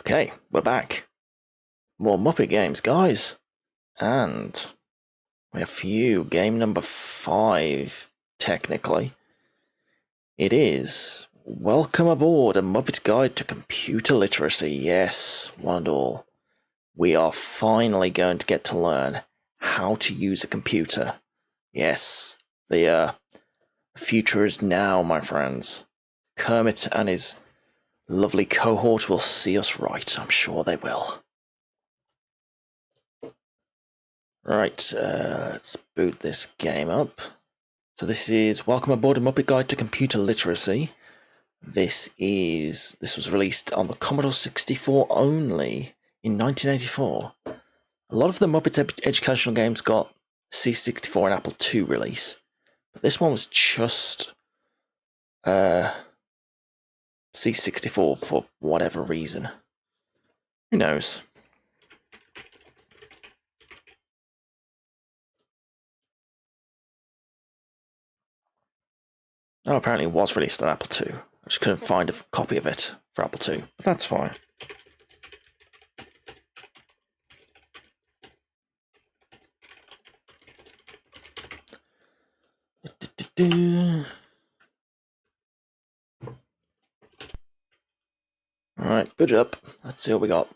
Okay, we're back. More Muppet games, guys. And we have for you game number 5, technically. It is Welcome Aboard, a Muppet Guide to Computer Literacy. Yes, one and all. We are finally going to get to learn how to use a computer. Yes, the future is now, my friends. Kermit and his lovely cohort will see us right. I'm sure they will. Right, let's boot this game up. So this is Welcome Aboard, a Muppet Guide to Computer Literacy. This was released on the Commodore 64 only in 1984. A lot of the Muppet educational games got C64 and Apple II release, but this one was just C64 for whatever reason. Who knows? Oh, apparently it was released on Apple II. I just couldn't find a copy of it for Apple II, but that's fine. Alright, boot up. Let's see what we got.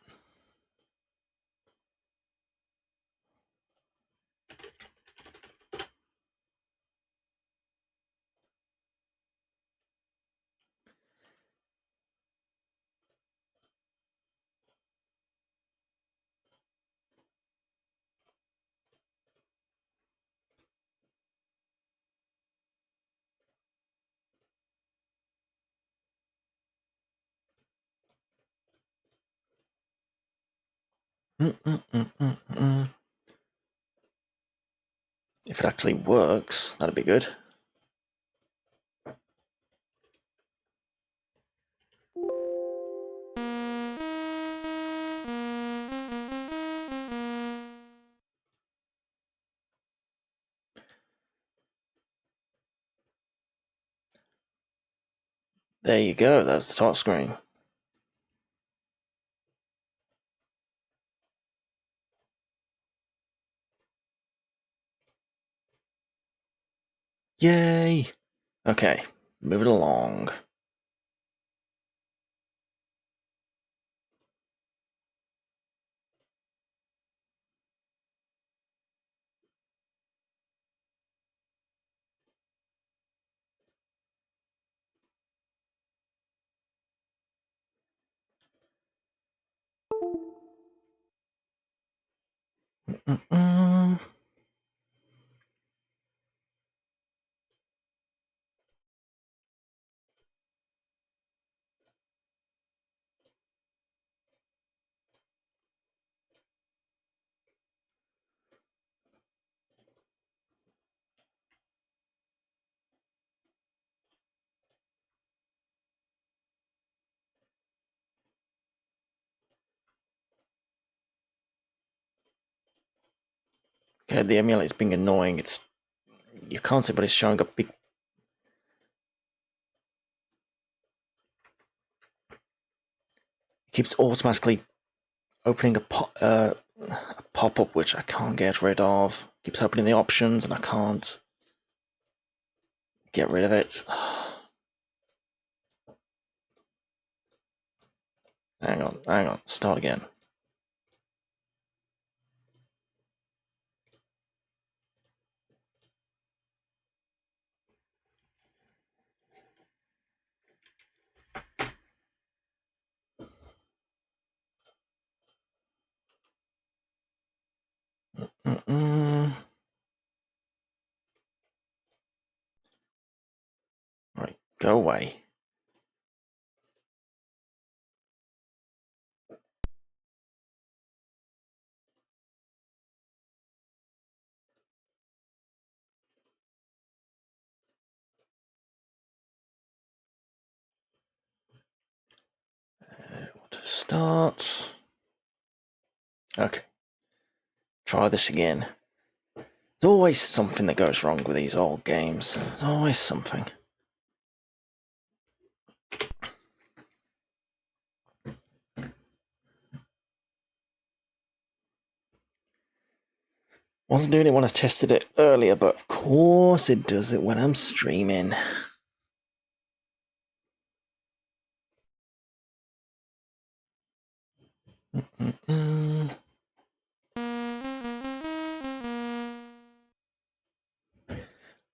If it actually works, that'd be good. There you go, that's the top screen. Yay! Okay, move it along. Okay, the emulator's being annoying. You can't see, but it's showing a big. It keeps automatically opening a pop-up which I can't get rid of. It keeps opening the options and I can't get rid of it. Hang on, start again. Right, go away. To start. Okay. Try this again. There's always something that goes wrong with these old games. There's always something. Wasn't doing it when I tested it earlier, but of course it does it when I'm streaming.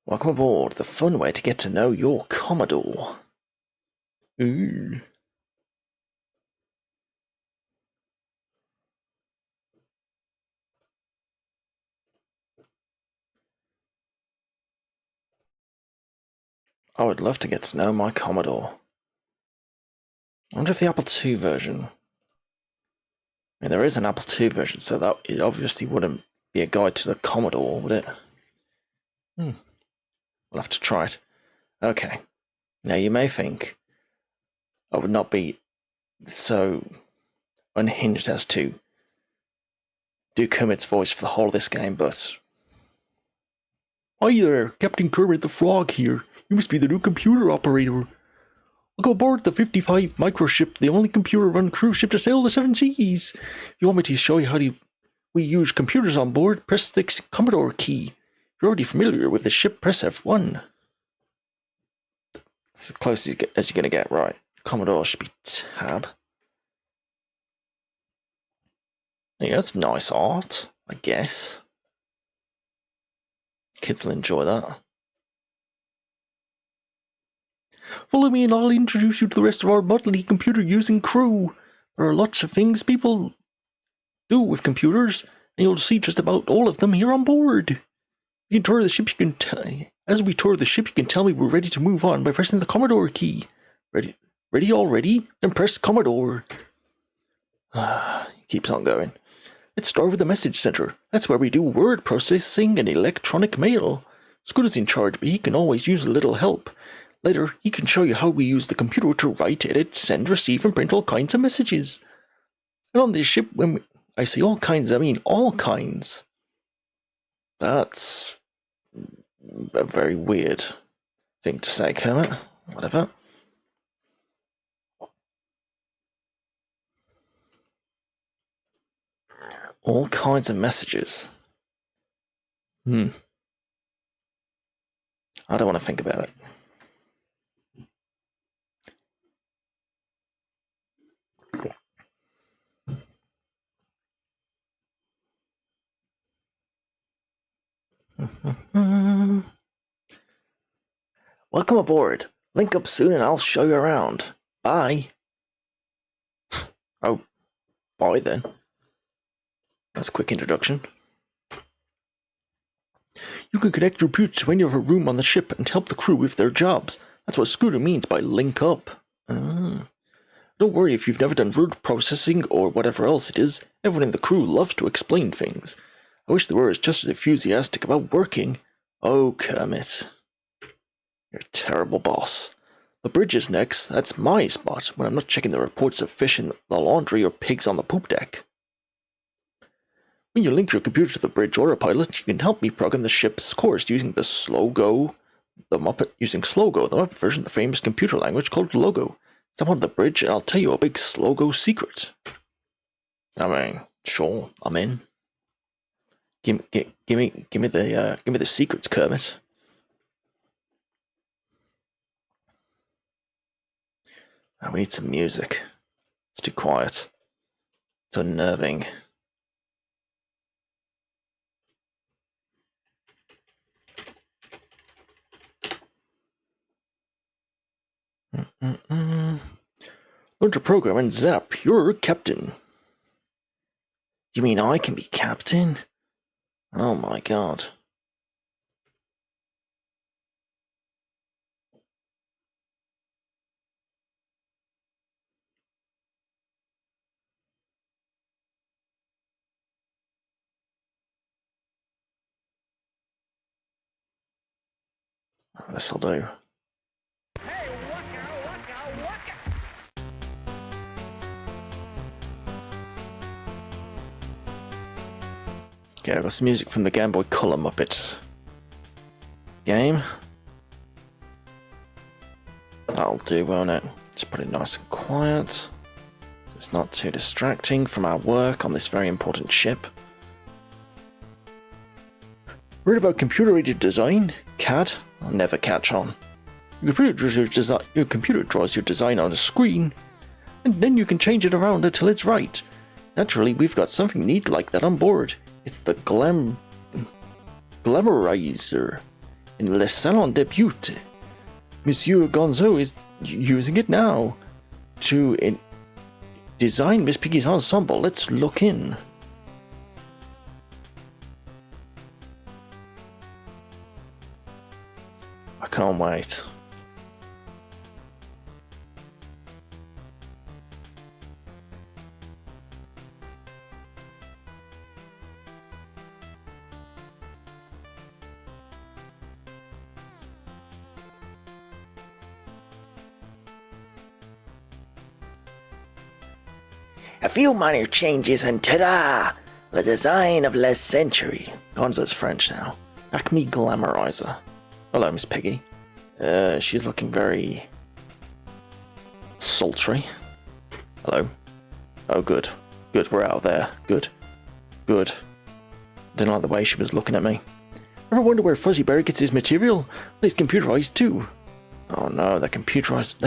Welcome aboard, the fun way to get to know your Commodore. Ooh. I would love to get to know my Commodore. I wonder if the Apple II version... I mean, there is an Apple II version, so that it obviously wouldn't be a guide to the Commodore, would it? We'll have to try it. Okay. Now, you may think I would not be so unhinged as to do Kermit's voice for the whole of this game, but... Hi there, Captain Kermit the Frog here. You must be the new computer operator. Welcome aboard the 55 microship, the only computer-run cruise ship to sail the seven seas. If you want me to show you how we use computers on board, press the Commodore key. If you're already familiar with the ship, press F1. It's as close as you're going to get, right? Commodore should be tab. Yeah, that's nice art, I guess. Kids will enjoy that. Follow me and I'll introduce you to the rest of our motley computer-using crew. There are lots of things people do with computers, and you'll see just about all of them here on board. You can tour the ship. As we tour the ship, you can tell me we're ready to move on by pressing the Commodore key. Ready already? Then press Commodore. Keeps on going. Let's start with the message center. That's where we do word processing and electronic mail. Scooter's in charge, but he can always use a little help. Later, he can show you how we use the computer to write, edit, send, receive, and print all kinds of messages. And on this ship, I say all kinds, I mean all kinds. That's a very weird thing to say, Kermit. Whatever. All kinds of messages. I don't want to think about it. Welcome aboard. Link up soon and I'll show you around. Bye. Oh, bye then. That's a quick introduction. You can connect your computer to any other room on the ship and help the crew with their jobs. That's what Scooter means by link up. Don't worry if you've never done word processing or whatever else it is. Everyone in the crew loves to explain things. I wish they were just as enthusiastic about working. Oh, Kermit. You're a terrible boss. The bridge is next. That's my spot when I'm not checking the reports of fish in the laundry or pigs on the poop deck. When you link your computer to the bridge autopilot, you can help me program the ship's course using the Slogo, the Muppet version of the famous computer language called Logo. Step onto the bridge and I'll tell you a big Slogo secret. I mean, sure, I'm in. Give me the secrets, Kermit. Oh, we need some music. It's too quiet. It's unnerving. Learn to program and zap, you're captain. You mean I can be captain? Oh my god. This'll do. Hey, waka. Okay, I've got some music from the Game Boy Color Muppet game. That'll do, won't it? Just put it nice and quiet, so it's not too distracting from our work on this very important ship. Read about computer-aided design? CAD? I'll never catch on. Your computer draws your design on a screen, and then you can change it around until it's right. Naturally, we've got something neat like that on board. It's the Glamourizer in Le Salon de Beauté. Monsieur Gonzo is using it now to design Miss Piggy's ensemble. Let's look in. I can't wait. A few minor changes and ta-da! The design of last century. Gonzo's French now. Acme Glamourizer. Hello, Miss Piggy. She's looking very sultry. Hello. Oh, good. Good, we're out of there. Good. Good. Didn't like the way she was looking at me. Ever wonder where Fuzzy Bear gets his material? Well, he's computerized too. Oh no, they're computerized.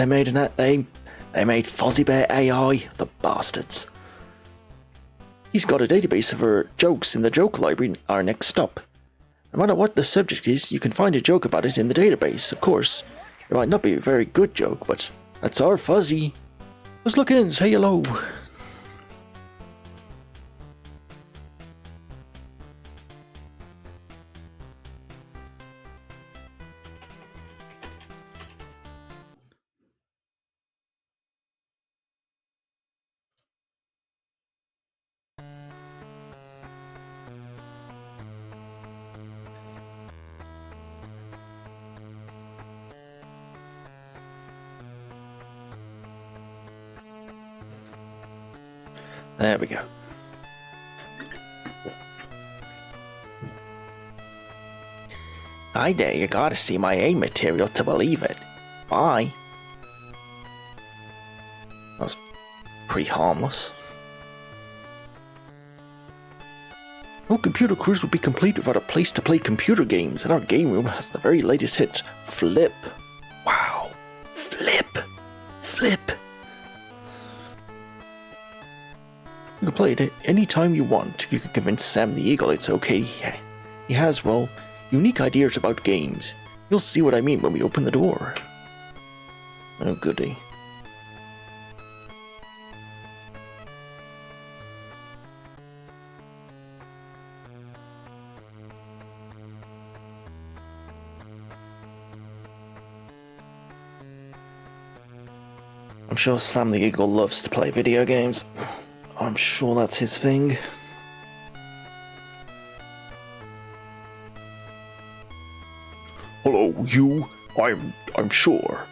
They made Fuzzy Bear AI, the bastards. He's got a database of her jokes in the joke library, our next stop. No matter what the subject is, you can find a joke about it in the database, of course. It might not be a very good joke, but that's our Fuzzy. Let's look in and say hello. There we go. Hi there, you gotta see my A material to believe it. Bye. That was pretty harmless. No computer cruise would be complete without a place to play computer games, and our game room has the very latest hit, Flip. Wow. Flip. Flip. You can play it any time you want. If you can convince Sam the Eagle it's okay. He has, well, unique ideas about games. You'll see what I mean when we open the door. Oh, goody. I'm sure Sam the Eagle loves to play video games. I'm sure that's his thing. Hello, you. I'm sure.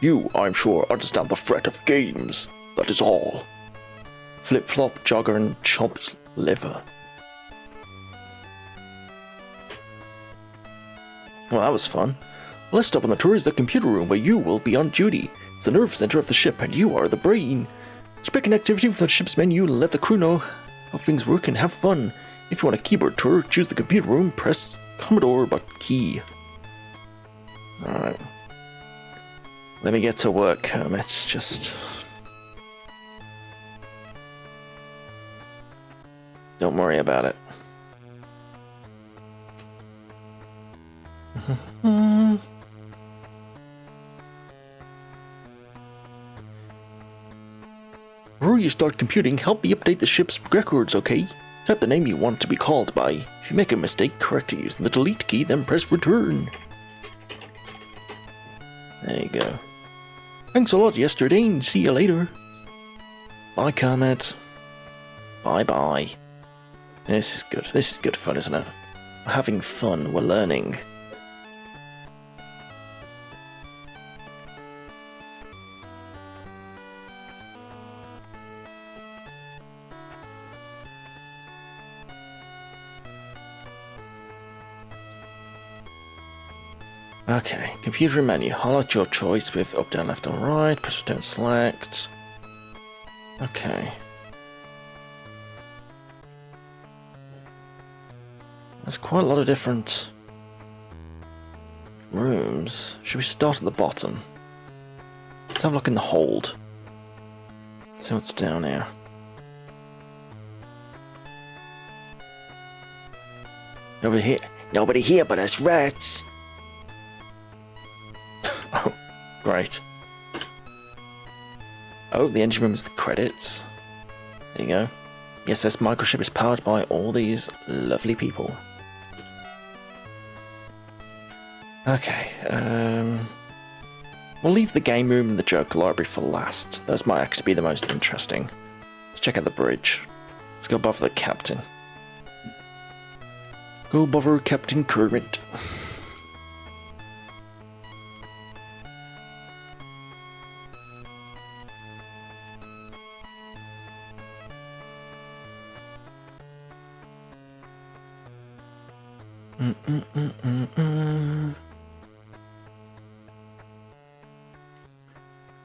You, I'm sure, understand the threat of games. That is all. Flip-flop, jogger, and chopped liver. Well, that was fun. Last stop on the tour is the computer room, where you will be on duty. It's the nerve center of the ship, and you are the brain. Just pick an activity from the ship's menu and let the crew know how things work and have fun. If you want a keyboard tour, choose the computer room, press Commodore but key. Alright. Let me get to work, Kermit. Just... don't worry about it. Before you start computing, help me update the ship's records, okay? Type the name you want to be called by. If you make a mistake, correct it using the delete key, then press return. There you go. Thanks a lot yesterday, and see you later. Bye, Kermit. Bye-bye. This is good. This is good fun, isn't it? We're having fun. We're learning. Okay, computer menu. Highlight your choice with up, down, left, and right. Press return, select. Okay. There's quite a lot of different rooms. Should we start at the bottom? Let's have a look in the hold. See what's down here. Nobody here but us rats. Oh, great. Oh, the engine room is the credits. There you go. The SS microship is powered by all these lovely people. Okay, we'll leave the game room and the joke library for last. Those might actually be the most interesting. Let's check out the bridge. Let's go bother the captain. Go bother Captain Kermit.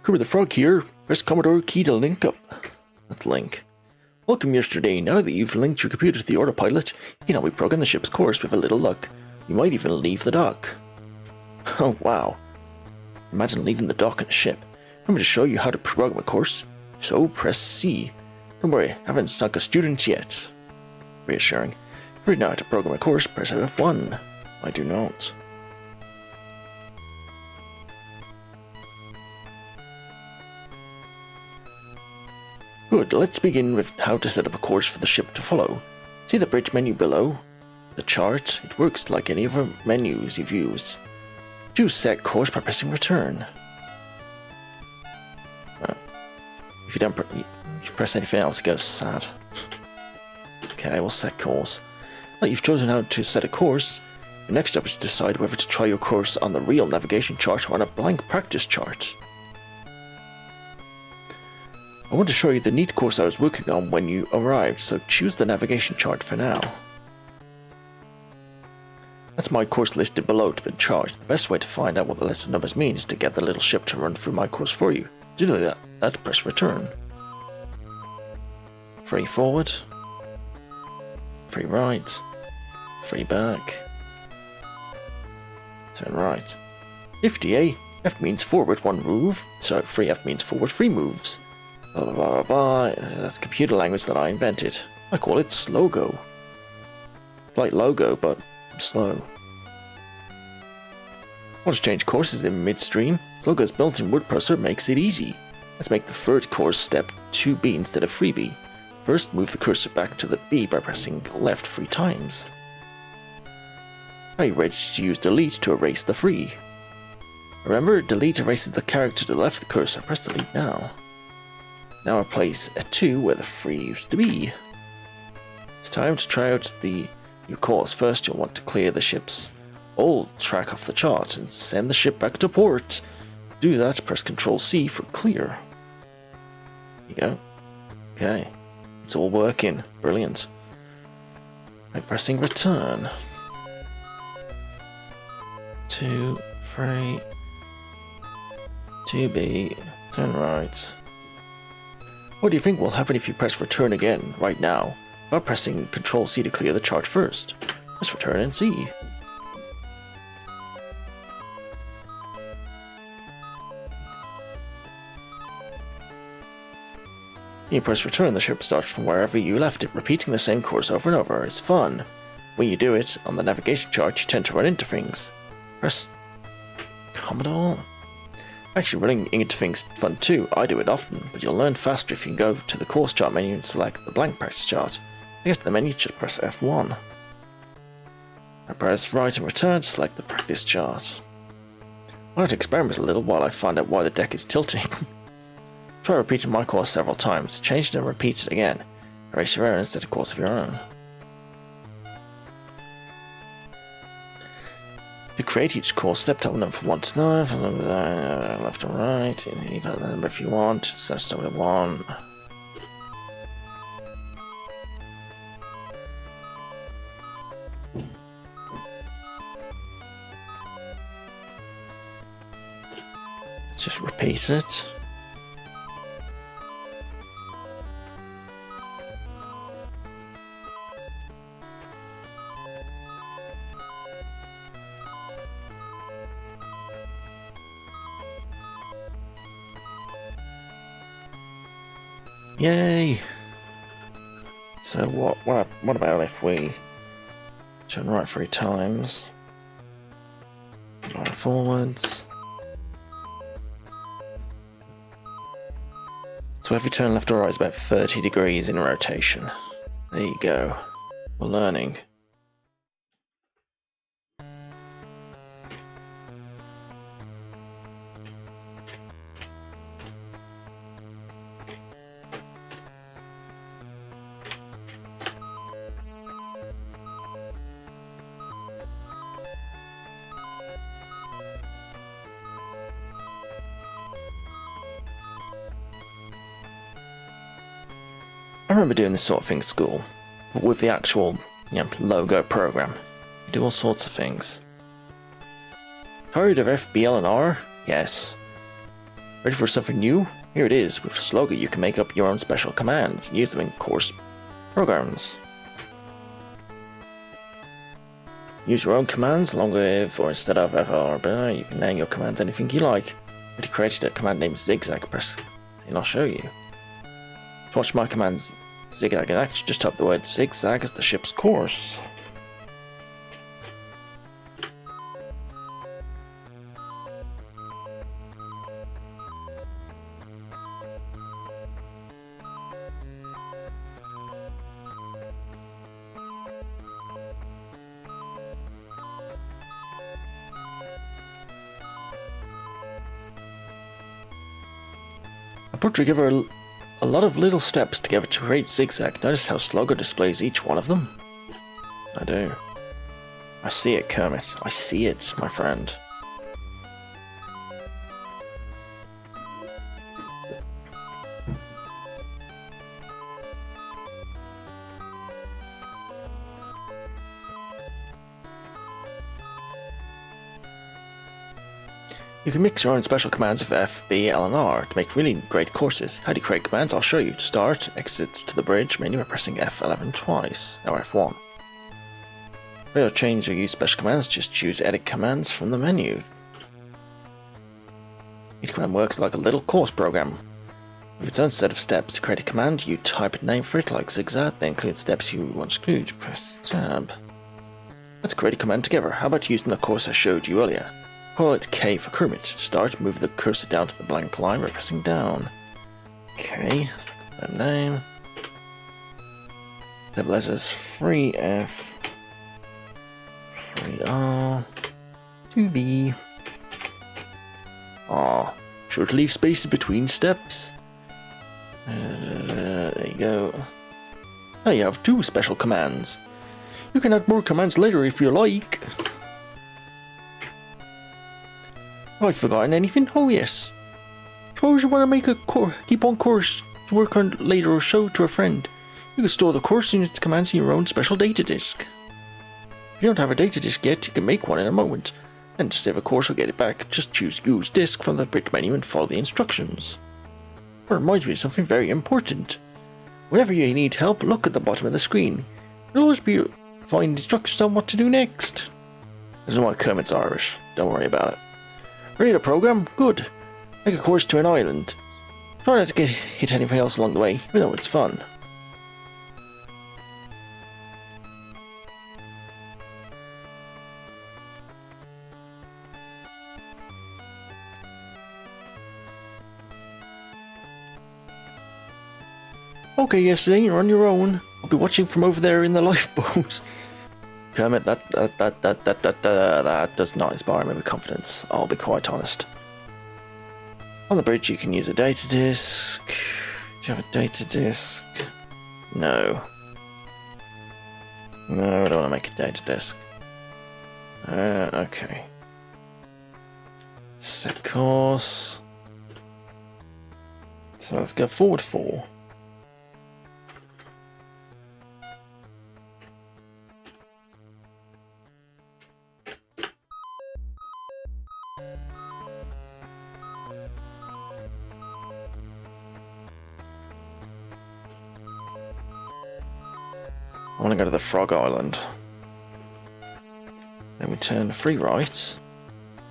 Kermit the Frog here. Press Commodore key to link up. Let's link. Welcome yesterday. Now that you've linked your computer to the autopilot, you can help me program the ship's course with a little luck. You might even leave the dock. Oh wow. Imagine leaving the dock in a ship. I'm going to show you how to program a course. So press C. Don't worry, I haven't sunk a student yet. Reassuring. Right now to program a course, press F1. I do not. Good, let's begin with how to set up a course for the ship to follow. See the bridge menu below? The chart, it works like any other menus you've used. Choose set course by pressing return. If you don't if you press anything else, it goes sad. Okay, we'll set course. Now you've chosen how to set a course. The next step is to decide whether to try your course on the real navigation chart or on a blank practice chart. I want to show you the neat course I was working on when you arrived, so choose the navigation chart for now. That's my course listed below to the chart. The best way to find out what the lesson numbers mean is to get the little ship to run through my course for you. To do that, press return. Free forward. Free right. Free back. Turn right. 50A. F means forward, one move. So free F means forward, three moves. Blah blah blah blah blah. That's computer language that I invented. I call it Slogo. Like logo, but slow. Want to change courses in midstream? Slogo's built-in word processor makes it easy. Let's make the third course step 2B instead of 3B. First, move the cursor back to the B by pressing left 3 times. Are you ready to use delete to erase the 3? Remember, delete erases the character to the left of the cursor. Press delete now. Now replace a 2 where the 3 used to be. It's time to try out the new course. First, you'll want to clear the ship's old track off the chart and send the ship back to port. To do that, press Ctrl C for clear. There you go. Okay. It's all working. Brilliant. By pressing return. 2, 3, 2B, turn right. What do you think will happen if you press return again, right now, without pressing Ctrl C to clear the chart first? Press return and see. You press return, the ship starts from wherever you left it, repeating the same course over and over. It's fun. When you do it, on the navigation chart, you tend to run into things. Press Commodore? Actually, running into things is fun too. I do it often, but you'll learn faster if you can go to the course chart menu and select the blank practice chart. To get to the menu, just press F1. I press right and return to select the practice chart. I want to experiment a little while I find out why the deck is tilting. Try repeating my course several times. Change it and repeat it again. Erase your error instead of course of your own. To create each course, step to number from 1 to 9, from left to right, and leave out the number if you want. Start with 1. Let's just repeat it. Yay! So what about if we turn right 3 times, right forwards? So if you turn left or right, it's about 30 degrees in rotation. There you go. We're learning. I remember doing this sort of thing at school, but with the actual, logo program. You do all sorts of things. Tired of FBL and R? Yes. Ready for something new? Here it is. With Sloga you can make up your own special commands and use them in course programs. Use your own commands along with or instead of FR, you can name your commands anything you like. I already created a command named Zigzag, press and I'll show you. To watch my commands zigzag in action, just type the word zigzag as the ship's course. I put together a lot of little steps together to create zigzag. Notice how Slugger displays each one of them? I do. I see it, Kermit. I see it, my friend. You can mix your own special commands with F, B, L, and R to make really great courses. How do you create commands? I'll show you. To start, exit to the bridge menu by pressing F11 twice, or F1. If you change or use special commands, just choose Edit Commands from the menu. Each command works like a little course program. With its own set of steps, to create a command, you type a name for it like zigzag, then include steps you want to include. Press Tab. Let's create a command together. How about using the course I showed you earlier? Call it K for Kermit. To start, move the cursor down to the blank line by pressing down. K, that's the command name. The letters 3F, 3R, 2B. Ah, sure to leave spaces between steps. There you go. Now you have 2 special commands. You can add more commands later if you like. Have I forgotten anything? Oh yes. Suppose you want to make a keep on course to work on later or show to a friend. You can store the course unit's commands in your own special data disk. If you don't have a data disk yet, you can make one in a moment. Then to save a course or get it back, just choose Use Disk from the brick menu and follow the instructions. That reminds me of something very important. Whenever you need help, look at the bottom of the screen. You'll always find instructions on what to do next. This is why Kermit's Irish. Don't worry about it. Ready to program? Good. Make a course to an island. Try not to hit anything else along the way, even though it's fun. Okay, yesterday you're on your own. I'll be watching from over there in the lifeboat. Kermit, that does not inspire me with confidence, I'll be quite honest. On the bridge you can use a data disk. Do you have a data disk? No. No, I don't want to make a data disk. Okay. Set course. So let's go forward 4. I want to go to the Frog Island. Then we turn 3 right,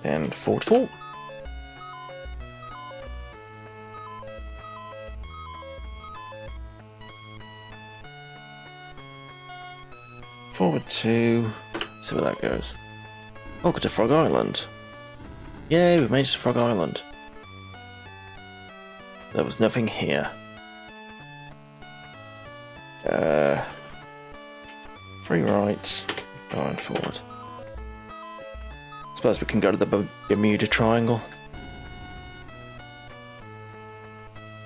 and forward 4. forward 2. Let's see where that goes. Welcome to Frog Island. Yay, we made it to Frog Island. There was nothing here. 3 rights, going forward. Suppose we can go to the Bermuda Triangle.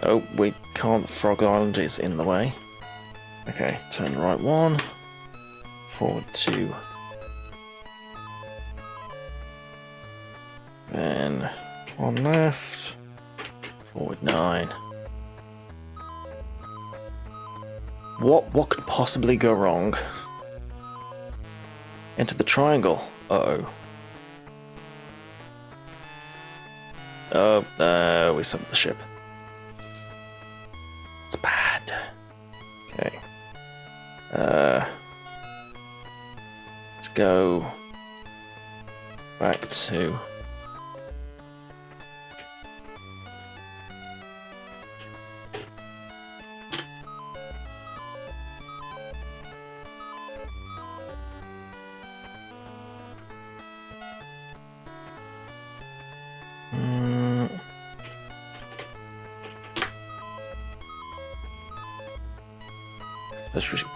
Oh, we can't. Frog Island is in the way. Okay, turn right 1, forward 2. Then 1 left, forward 9. What could possibly go wrong? Enter the triangle. Uh-oh. Oh, no, we sunk the ship. It's bad. Okay. Let's go back to...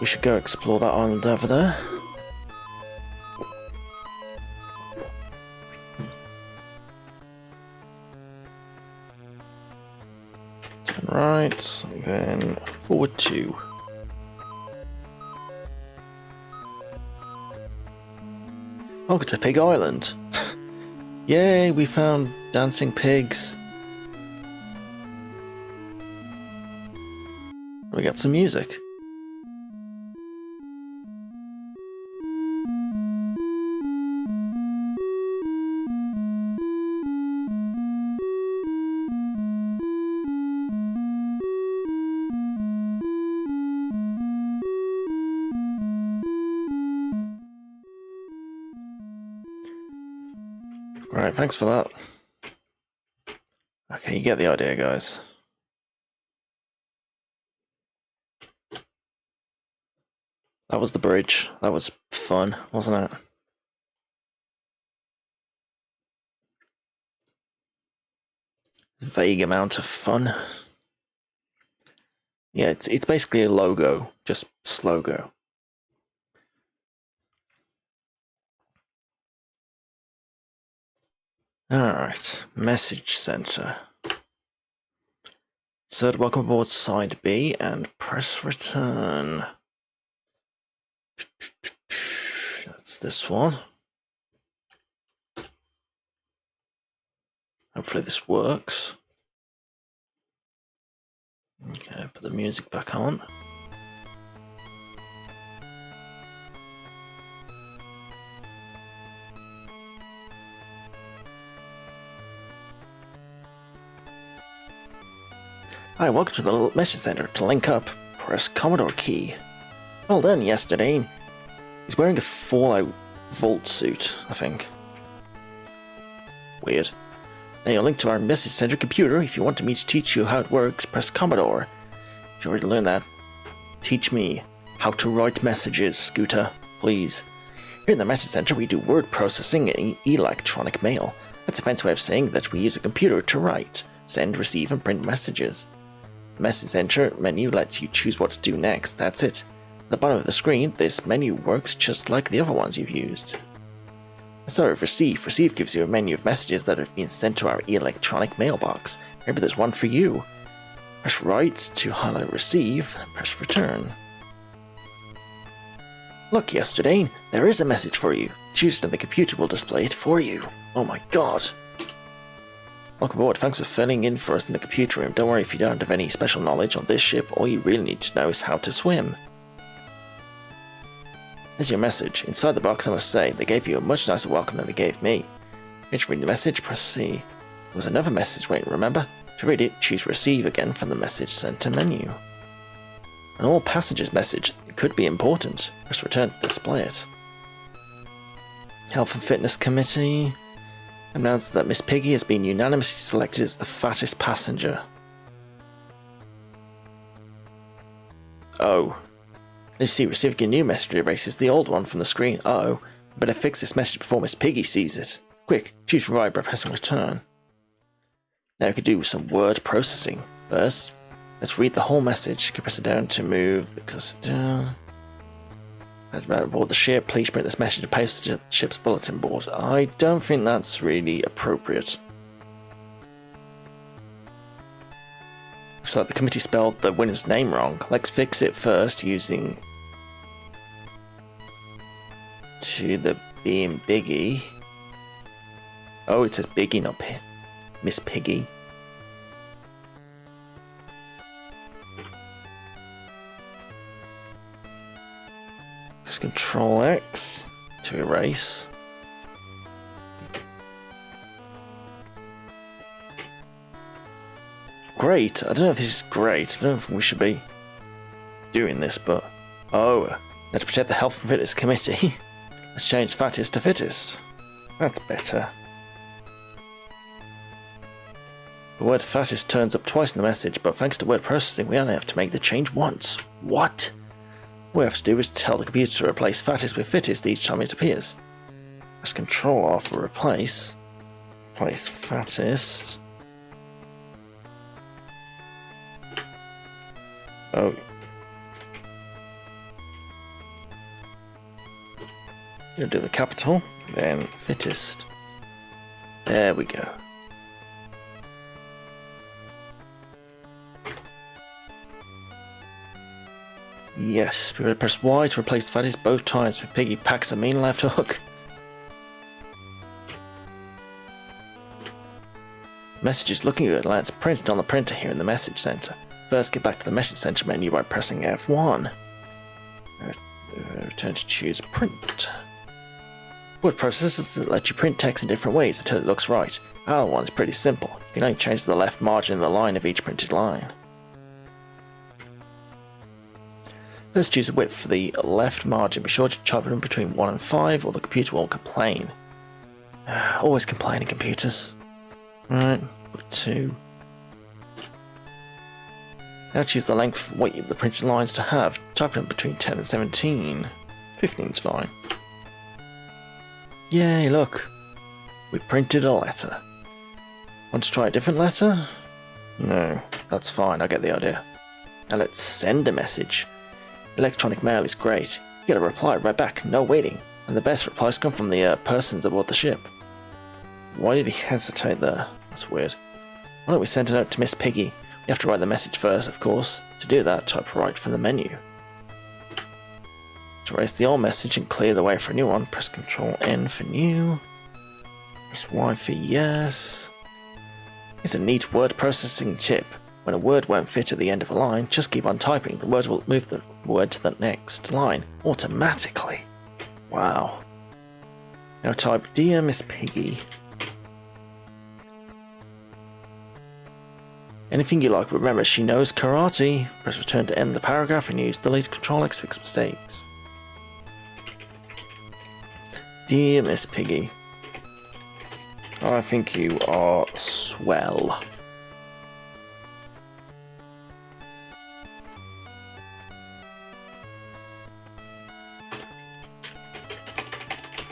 We should go explore that island over there. Turn right, then forward 2. Welcome to Pig Island. Yay, we found dancing pigs. We got some music. Right, thanks for that. Okay, you get the idea, guys. That was the bridge. That was fun, wasn't it? Vague amount of fun. Yeah, it's basically a logo, just slogo. Alright, message center. So welcome aboard side B and press return. That's this one. Hopefully this works. Okay, put the music back on. Hi, welcome to the little message center. To link up, press Commodore key. Well done, yesterday. He's wearing a Fallout Vault suit, I think. Weird. Now you'll link to our message center computer. If you want me to teach you how it works, press Commodore. If you already learned that, teach me how to write messages, Scooter, please. Here in the message center, we do word processing and electronic mail. That's a fancy way of saying that we use a computer to write, send, receive, and print messages. The message center menu lets you choose what to do next. That's it. At the bottom of the screen, this menu works just like the other ones you've used. Let's start with Receive. Receive gives you a menu of messages that have been sent to our electronic mailbox. Maybe there's one for you. Press right to highlight Receive, press Return. Look, yesterday, there is a message for you. Choose it and the computer will display it for you. Oh my god. Welcome aboard, thanks for filling in for us in the computer room. Don't worry if you don't have any special knowledge on this ship, all you really need to know is how to swim. Here's your message. Inside the box, I must say, they gave you a much nicer welcome than they gave me. Here to read the message, press C. There was another message waiting, remember? To read it, choose Receive again from the message center menu. An all passengers message could be important. Press Return to display it. Health and Fitness Committee announced that Miss Piggy has been unanimously selected as the fattest passenger. Oh. You see, receiving a new message erases the old one from the screen. Uh-oh. Better fix this message before Miss Piggy sees it. Quick, choose right by pressing return. Now we could do some word processing. First, let's read the whole message. You can press it down to move the cursor down. As about aboard the ship, please print this message and paste it to the ship's bulletin board. I don't think that's really appropriate. Looks like the committee spelled the winner's name wrong. Let's fix it first using to the B in Biggie. Oh, it says Biggie, not Miss Piggy. Press Control X to erase. Great. I don't know if this is great. I don't know if we should be doing this, but oh, let's protect the health and fitness committee. Let's change fattest to fittest. That's better. The word fattest turns up twice in the message, but thanks to word processing, we only have to make the change once. What? What we have to do is tell the computer to replace fattest with fittest each time it appears. Press Control R for replace. Replace fattest. Oh. You'll do the capital, then fittest. There we go. Yes, we will press Y to replace fattest both times with Piggy packs a mean left hook. Messages looking good. Let's print it on the printer here in the message center. First, get back to the message center menu by pressing F1. Return to choose print. Word processors let you print text in different ways until it looks right. Our one's pretty simple. You can only change the left margin of the line of each printed line. Let's choose a width for the left margin. Be sure to chop it in between 1 and 5 or the computer won't complain. Always complaining, computers. Right, put 2. Now choose the length what the printed lines to have. Type it in between 10 and 17. 15's fine. Yay, look. We printed a letter. Want to try a different letter? No, that's fine, I get the idea. Now let's send a message. Electronic mail is great. You get a reply right back, no waiting. And the best replies come from the persons aboard the ship. Why did he hesitate there? That's weird. Why don't we send a note to Miss Piggy? You have to write the message first, of course. To do that, type right from the menu. To erase the old message and clear the way for a new one, press Ctrl N for new. Press Y for yes. It's a neat word processing tip. When a word won't fit at the end of a line, just keep on typing. The word will move the word to the next line automatically. Wow. Now type Dear Miss Piggy. Anything you like, remember she knows karate. Press return to end the paragraph and use delete Ctrl X to fix mistakes. Dear Miss Piggy. I think you are swell.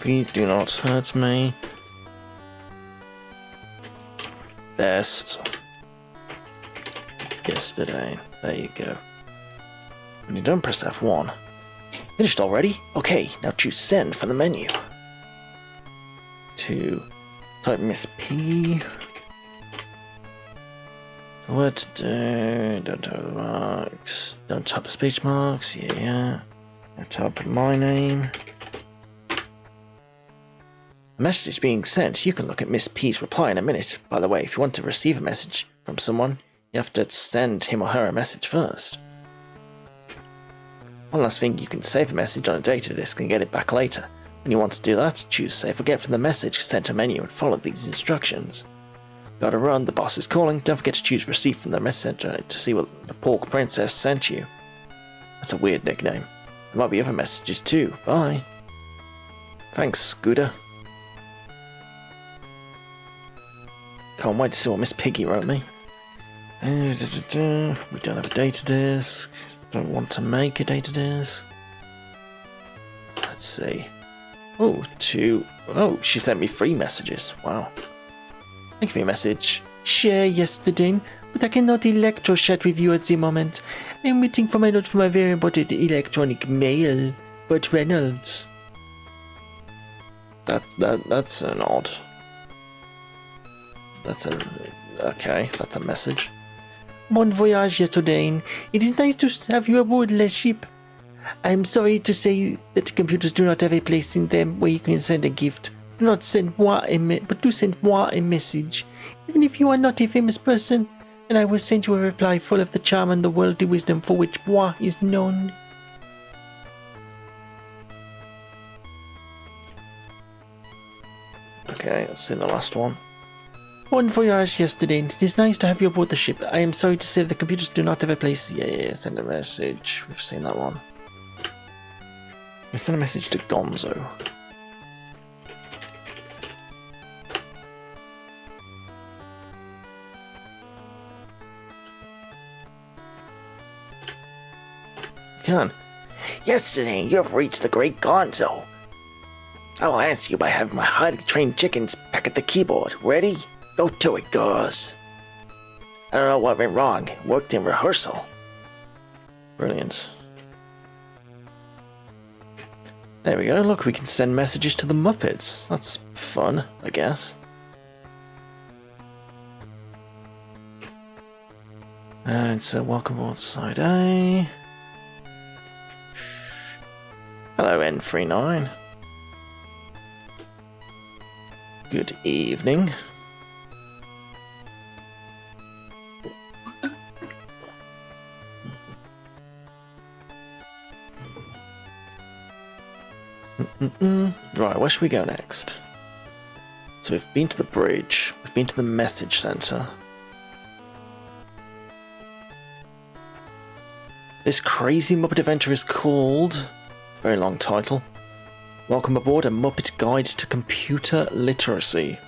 Please do not hurt me. Best. Yesterday. There you go. When you're done, press F1. Finished already? Okay, now choose send from the menu. To type Miss P. What to do? Don't type the marks. Don't type the speech marks. Yeah. Now type my name. The message is being sent. You can look at Miss P's reply in a minute. By the way, if you want to receive a message from someone, you have to send him or her a message first. One last thing, you can save a message on a data disk and get it back later. When you want to do that, choose Save Forget from the message center menu and follow these instructions. Gotta run, the boss is calling. Don't forget to choose Receive from the messenger to see what the Pork Princess sent you. That's a weird nickname. There might be other messages too. Bye. Thanks, Scooter. Can't wait to see what Miss Piggy wrote me. We don't have a data disk. Don't want to make a data disk. Let's see. Oh, she sent me 3 messages. Wow. Thank you for your message. Share yesterday, but I cannot electro chat with you at the moment. I'm waiting for my note from a very important electronic mail. But Reynolds. That's an odd. Okay, that's a message. Bon voyage yesterday. It is nice to have you aboard the ship. I am sorry to say that computers do not have a place in them where you can send a gift. Do not send moi but do send moi a message. Even if you are not a famous person, and I will send you a reply full of the charm and the worldly wisdom for which moi is known. Okay, let's see the last one. Bon voyage yesterday. It is nice to have you aboard the ship. I am sorry to say the computers do not have a place. Yeah, send a message. We've seen that one. We send a message to Gonzo. Can. Yesterday, you have reached the great Gonzo. I will answer you by having my highly trained chickens back at the keyboard. Ready? Go to it, girls. I don't know what went wrong. It worked in rehearsal. Brilliant. There we go. Look, we can send messages to the Muppets. That's fun, I guess. And so, welcome aboard Side A. Hello, N39. Good evening. Right, where should we go next? So we've been to the bridge, we've been to the message center. This crazy Muppet adventure is called, very long title, Welcome Aboard, a Muppet Guide to Computer Literacy.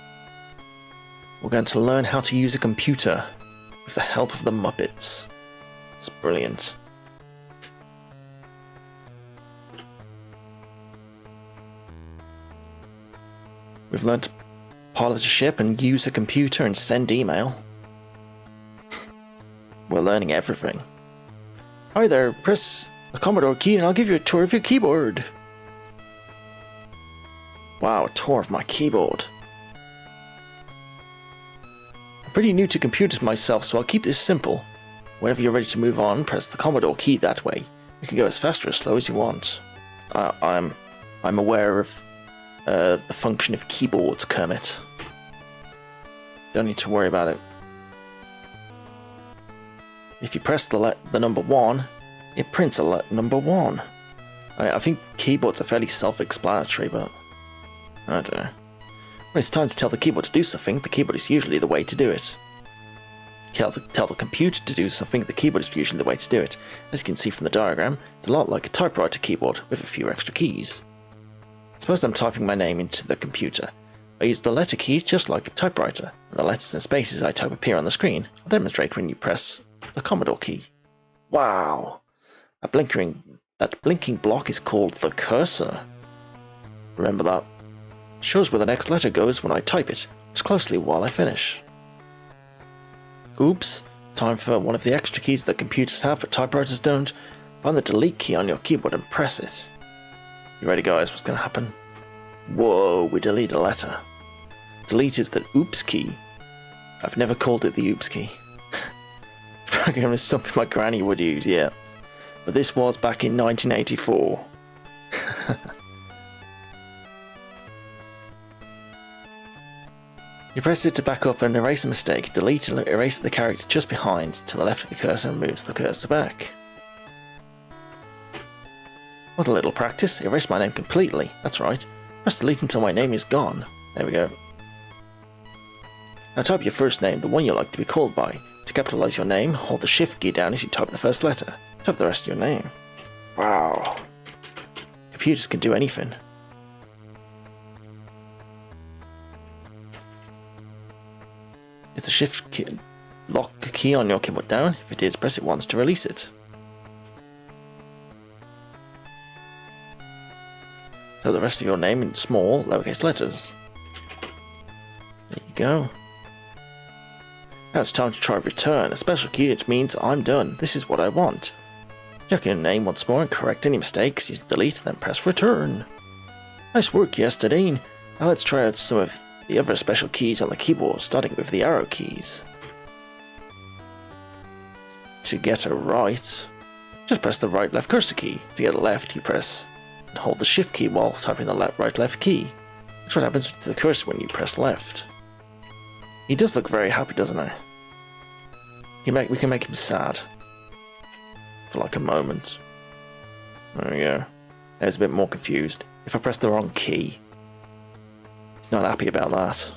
We're going to learn how to use a computer with the help of the Muppets. It's brilliant. We've learned to pilot a ship and use a computer and send email. We're learning everything. Hi there, press the Commodore key and I'll give you a tour of your keyboard. Wow, a tour of my keyboard. I'm pretty new to computers myself, so I'll keep this simple. Whenever you're ready to move on, press the Commodore key that way. You can go as fast or as slow as you want. I'm aware of the function of keyboards, Kermit. Don't need to worry about it. If you press the number 1, it prints a number 1. I think keyboards are fairly self-explanatory, but I don't know. When it's time to tell the keyboard to do something, the keyboard is usually the way to do it. Tell the computer to do something, the keyboard is usually the way to do it. As you can see from the diagram, it's a lot like a typewriter keyboard with a few extra keys. Suppose I'm typing my name into the computer. I use the letter keys just like a typewriter, and the letters and spaces I type appear on the screen. I'll demonstrate when you press the Commodore key. Wow! That blinking block is called the cursor. Remember that. It shows where the next letter goes when I type it. Watch closely while I finish. Oops, time for one of the extra keys that computers have but typewriters don't. Find the delete key on your keyboard and press it. You ready, guys? What's going to happen? Whoa, we delete a letter. Delete is the oops key. I've never called it the oops key. Program is something my granny would use, yeah. But this was back in 1984. You press it to back up and erase a mistake. Delete and erase the character just behind to the left of the cursor and moves the cursor back. What a little practice. Erase my name completely. That's right. Press delete until my name is gone. There we go. Now type your first name, the one you like to be called by. To capitalize your name, hold the shift key down as you type the first letter. Type the rest of your name. Wow. Computers can do anything. Is the shift key, lock key on your keyboard down? If it is, press it once to release it. Put the rest of your name in small, lowercase letters. There you go. Now it's time to try return, a special key which means I'm done. This is what I want. Check your name once more and correct any mistakes. Use delete, then press return. Nice work yesterday. Now let's try out some of the other special keys on the keyboard, starting with the arrow keys. To get a right, just press the right left cursor key. To get a left, you press and hold the shift key while typing the right left key. That's what happens to the cursor when you press left. He does look very happy, doesn't he? We can make him sad. For like a moment. There we go. I was a bit more confused. If I press the wrong key, he's not happy about that.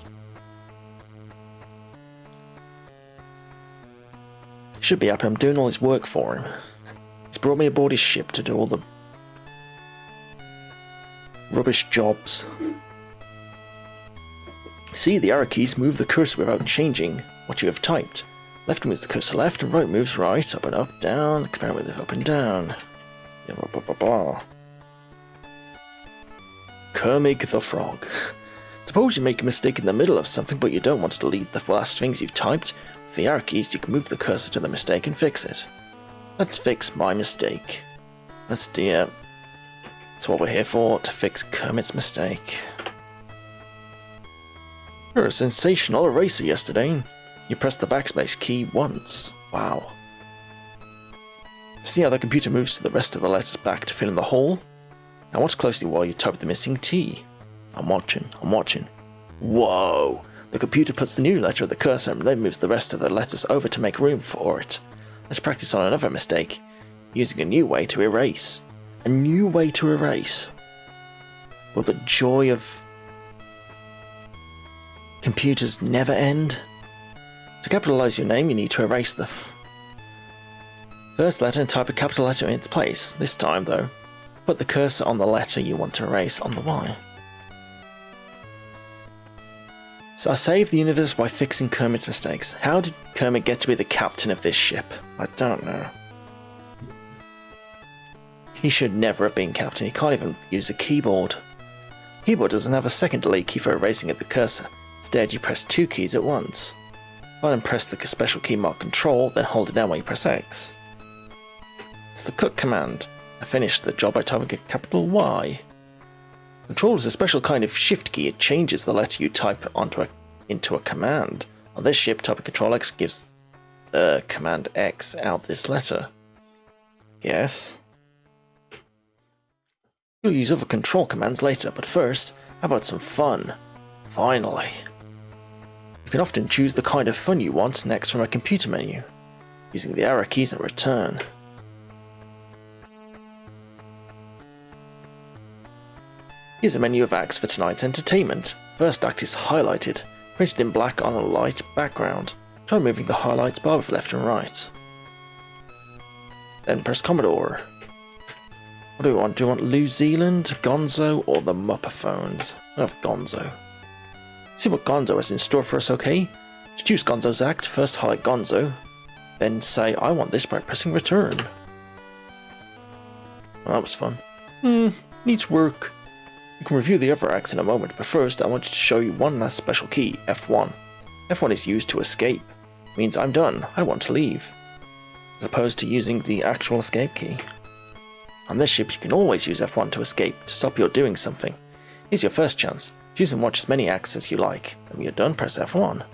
He should be happy I'm doing all his work for him. He's brought me aboard his ship to do all the rubbish jobs. See, the arrow keys move the cursor without changing what you have typed. Left moves the cursor left and right moves right, up and up, down, experiment with up and down. Blah, blah, blah, blah. Kermig the Frog. Suppose you make a mistake in the middle of something but you don't want to delete the last things you've typed. With the arrow keys you can move the cursor to the mistake and fix it. Let's fix my mistake. Let's do it. That's what we're here for, to fix Kermit's mistake. You're a sensational eraser yesterday. You pressed the backspace key once. Wow. See how the computer moves the rest of the letters back to fill in the hole? Now watch closely while you type the missing T. I'm watching. Whoa! The computer puts the new letter of the cursor and then moves the rest of the letters over to make room for it. Let's practice on another mistake, using a new way to erase. A new way to erase. Will the joy of computers never end? To capitalize your name, you need to erase the first letter and type a capital letter in its place. This time, though, put the cursor on the letter you want to erase on the Y. So I saved the universe by fixing Kermit's mistakes. How did Kermit get to be the captain of this ship? I don't know. He should never have been captain. He can't even use a keyboard. The keyboard doesn't have a second delete key for erasing at the cursor. Instead, you press two keys at once. Find and press the special key marked Control, then hold it down while you press X. It's the cut command. I finished the job by typing a capital Y. Control is a special kind of shift key. It changes the letter you type into a command. On this ship, typing Control X gives Command X out this letter. Yes. You'll use other control commands later, but first, how about some fun? Finally. You can often choose the kind of fun you want next from a computer menu, using the arrow keys and return. Here's a menu of acts for tonight's entertainment. First act is highlighted, printed in black on a light background. Try moving the highlights bar with left and right. Then press Commodore. What do we want? Do we want New Zealand, Gonzo, or the Muppaphones? I have Gonzo. See what Gonzo has in store for us, okay? To choose Gonzo's act, first highlight Gonzo, then say I want this by pressing return. Well, that was fun. Needs work. You can review the other acts in a moment, but first I want to show you one last special key, F1. F1 is used to escape. It means I'm done, I want to leave. As opposed to using the actual escape key. On this ship you can always use F1 to escape, to stop you doing something. Here's your first chance. Choose and watch as many acts as you like. And when you're done, press F1.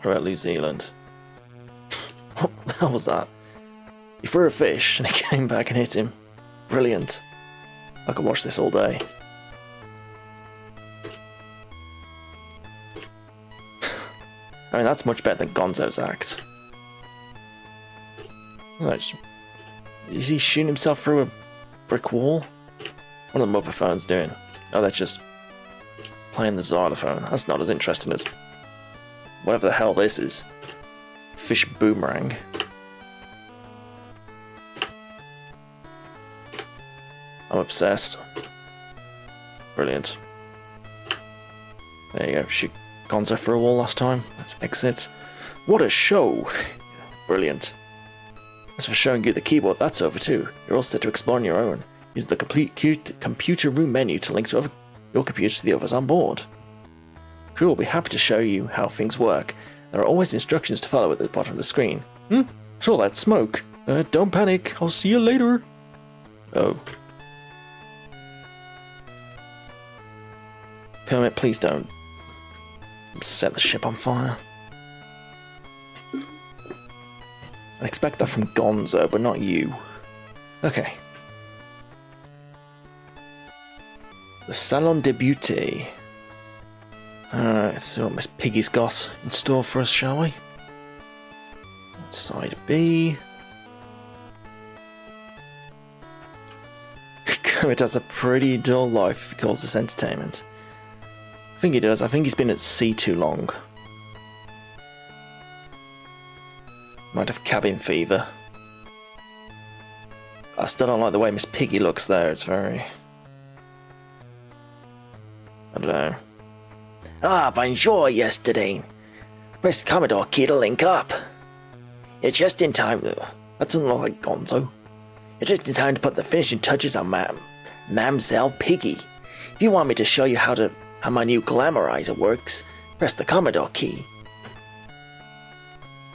What about New Zealand? What the hell was that? He threw a fish and it came back and hit him. Brilliant. I could watch this all day. I mean, that's much better than Gonzo's act. Is he shooting himself through a brick wall? What are the Muppaphones doing? Oh, they're just playing the xylophone. That's not as interesting as whatever the hell this is. Fish boomerang. I'm obsessed. Brilliant. There you go. Shoot Gonzo through a wall last time. Let's exit. What a show! Brilliant. As for showing you the keyboard, that's over too. You're all set to explore on your own. Use the complete computer room menu to link to your computer to the others on board. Crew will be happy to show you how things work. There are always instructions to follow at the bottom of the screen. What's all that smoke? Don't panic. I'll see you later. Oh. Kermit, please don't set the ship on fire. I expect that from Gonzo, but not you. Okay. The Salon de Beauté. Alright, let's see what Miss Piggy's got in store for us, shall we? Side B. Kermit has a pretty dull life if he calls this entertainment. I think he does. I think he's been at sea too long. Might have cabin fever. I still don't like the way Miss Piggy looks there. It's very... I don't know. Ah, bonjour, yesterday. Press Commodore key to link up. It's just in time. That doesn't look like Gonzo. It's just in time to put the finishing touches on Mamselle Piggy. If you want me to show you how my new glamorizer works, press the Commodore key.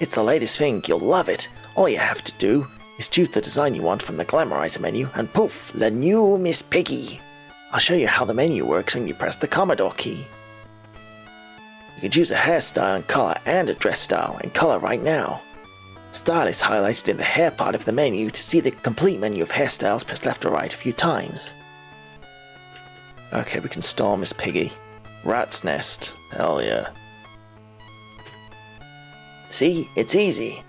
It's the latest thing, you'll love it. All you have to do is choose the design you want from the glamorizer menu and poof, the new Miss Piggy. I'll show you how the menu works when you press the Commodore key. You can choose a hairstyle and color and a dress style and color right now. Style is highlighted in the hair part of the menu. To see the complete menu of hairstyles, press left or right a few times. Okay, we can style Miss Piggy. Rat's Nest. Hell yeah. See? It's easy.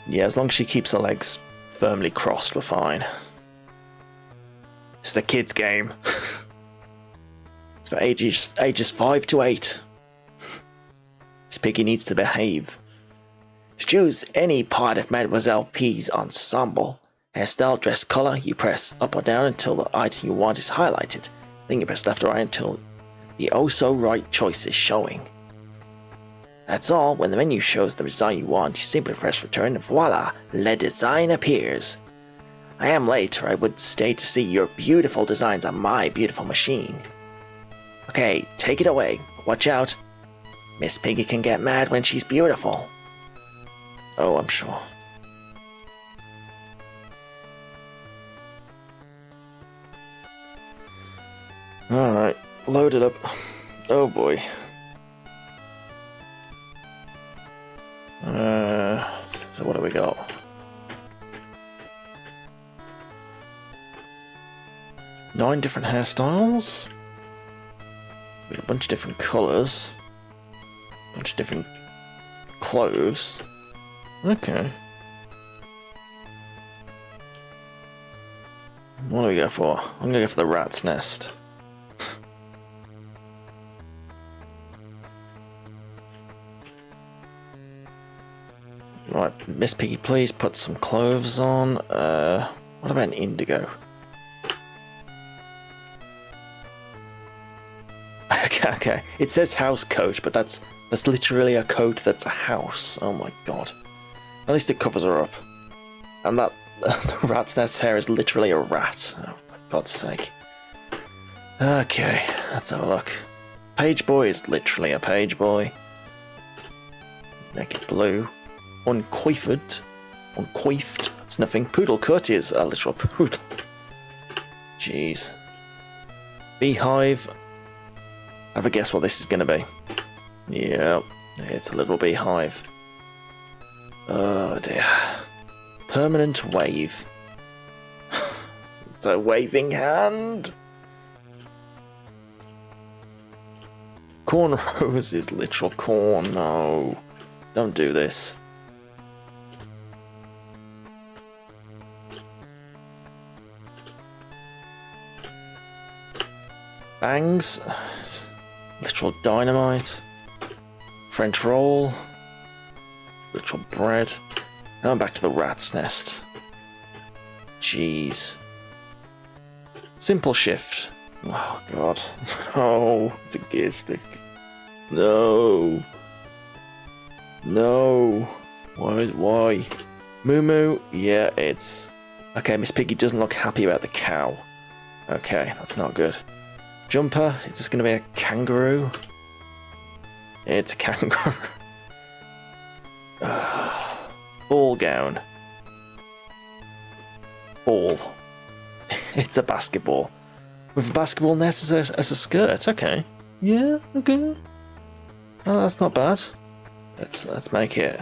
Yeah, as long as she keeps her legs firmly crossed, we're fine. It's a kid's game. It's for ages 5 to 8. Miss Piggy needs to behave. Choose any part of Mademoiselle P's ensemble. Hairstyle, dress color, you press up or down until the item you want is highlighted. Then you press left or right until the oh so right choice is showing. That's all. When the menu shows the design you want, you simply press return and voila, le design appears. I am late, or I would stay to see your beautiful designs on my beautiful machine. Okay, take it away. Watch out. Miss Piggy can get mad when she's beautiful. Oh, I'm sure. Alright, load it up. Oh boy. So what do we got? 9 different hairstyles. We got a bunch of different colours. A bunch of different clothes. Okay. What do we go for? I'm gonna go for the rat's nest. Right, Miss Piggy, please put some clothes on. What about an indigo? Okay. It says house coat, but that's literally a coat that's a house. Oh my god. At least it covers her up. And that the rat's nest hair is literally a rat. Oh for God's sake. Okay, let's have a look. Page boy is literally a page boy. Make it blue. Uncoiffed. Uncoiffed. That's nothing. Poodle cut is a literal poodle. Jeez. Beehive. Have a guess what this is going to be. Yeah, it's a little beehive. Oh dear. Permanent wave. It's a waving hand. Cornrows is literal corn. No. Don't do this. Bangs. Literal dynamite. French roll. Literal bread. Now I'm back to the rat's nest. Jeez. Simple shift. Oh god. No. It's a gear stick. No. No. Why? Moo Moo, yeah, it's... Okay, Miss Piggy doesn't look happy about the cow. Okay, that's not good. Jumper, is this going to be a kangaroo? It's a kangaroo. Ball gown. Ball. It's a basketball. With a basketball net as a skirt, okay. Yeah, okay. Oh, that's not bad. Let's make it...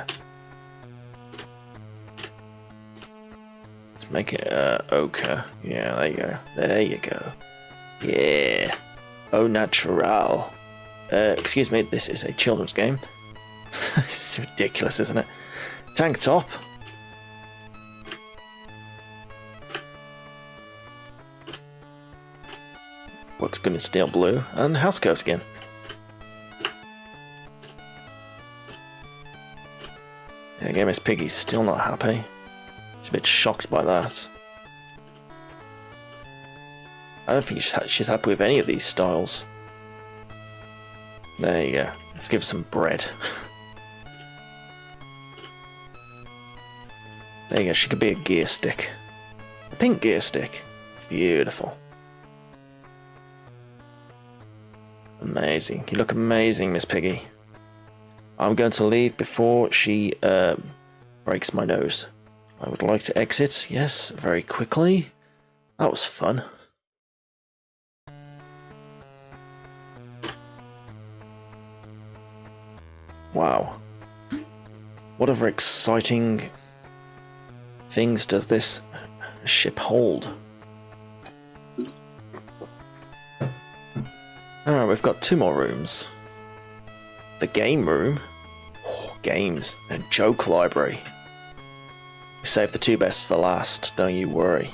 Let's make it ochre. Yeah, there you go. There you go. Yeah. Au natural. Excuse me, this is a children's game. This is ridiculous, isn't it? Tank top. Looks good in steel blue. And house coat again. Yeah, again, Miss Piggy's still not happy. She's a bit shocked by that. I don't think she's happy with any of these styles. There you go. Let's give her some bread. There you go, she could be a gear stick. A pink gear stick. Beautiful. Amazing. You look amazing, Miss Piggy. I'm going to leave before she breaks my nose. I would like to exit, yes, very quickly. That was fun. Wow. Whatever exciting things does this ship hold? Alright, we've got 2 more rooms. The game room. Oh, games and joke library. We saved the 2 best for last, don't you worry.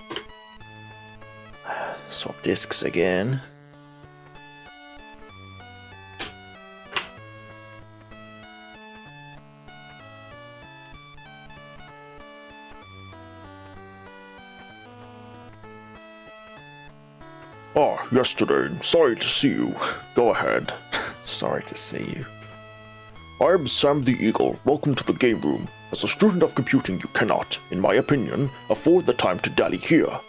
Swap discs again. Ah, yesterday. Sorry to see you. Go ahead. Sorry to see you. I'm Sam the Eagle. Welcome to the game room. As a student of computing, you cannot, in my opinion, afford the time to dally here.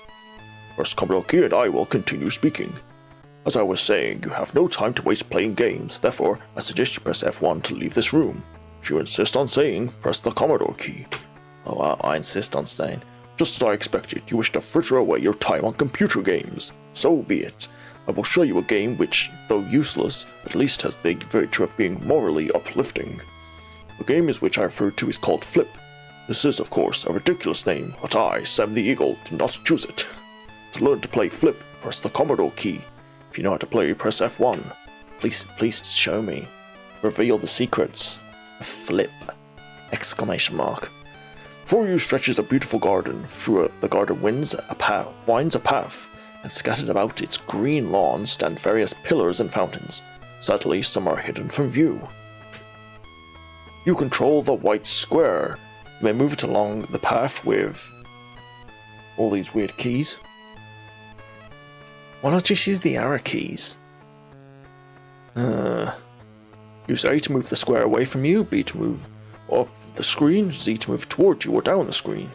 First Commodore Key and I will continue speaking. As I was saying, you have no time to waste playing games, therefore, I suggest you press F1 to leave this room. If you insist on staying, press the Commodore key. Oh, I insist on staying. Just as I expected, you wish to fritter away your time on computer games. So be it. I will show you a game which, though useless, at least has the virtue of being morally uplifting. The game is which I refer to is called Flip. This is, of course, a ridiculous name, but I, Sam the Eagle, did not choose it. To learn to play Flip, press the Commodore key. If you know how to play, press F1. Please show me. Reveal the secrets. Flip! Exclamation mark. Before you stretches a beautiful garden. Through it, the garden winds a path, and scattered about its green lawn stand various pillars and fountains. Sadly, some are hidden from view. You control the white square. You may move it along the path with all these weird keys. Why not just use the arrow keys? Use A to move the square away from you, B to move up the screen, Z to move towards you or down the screen.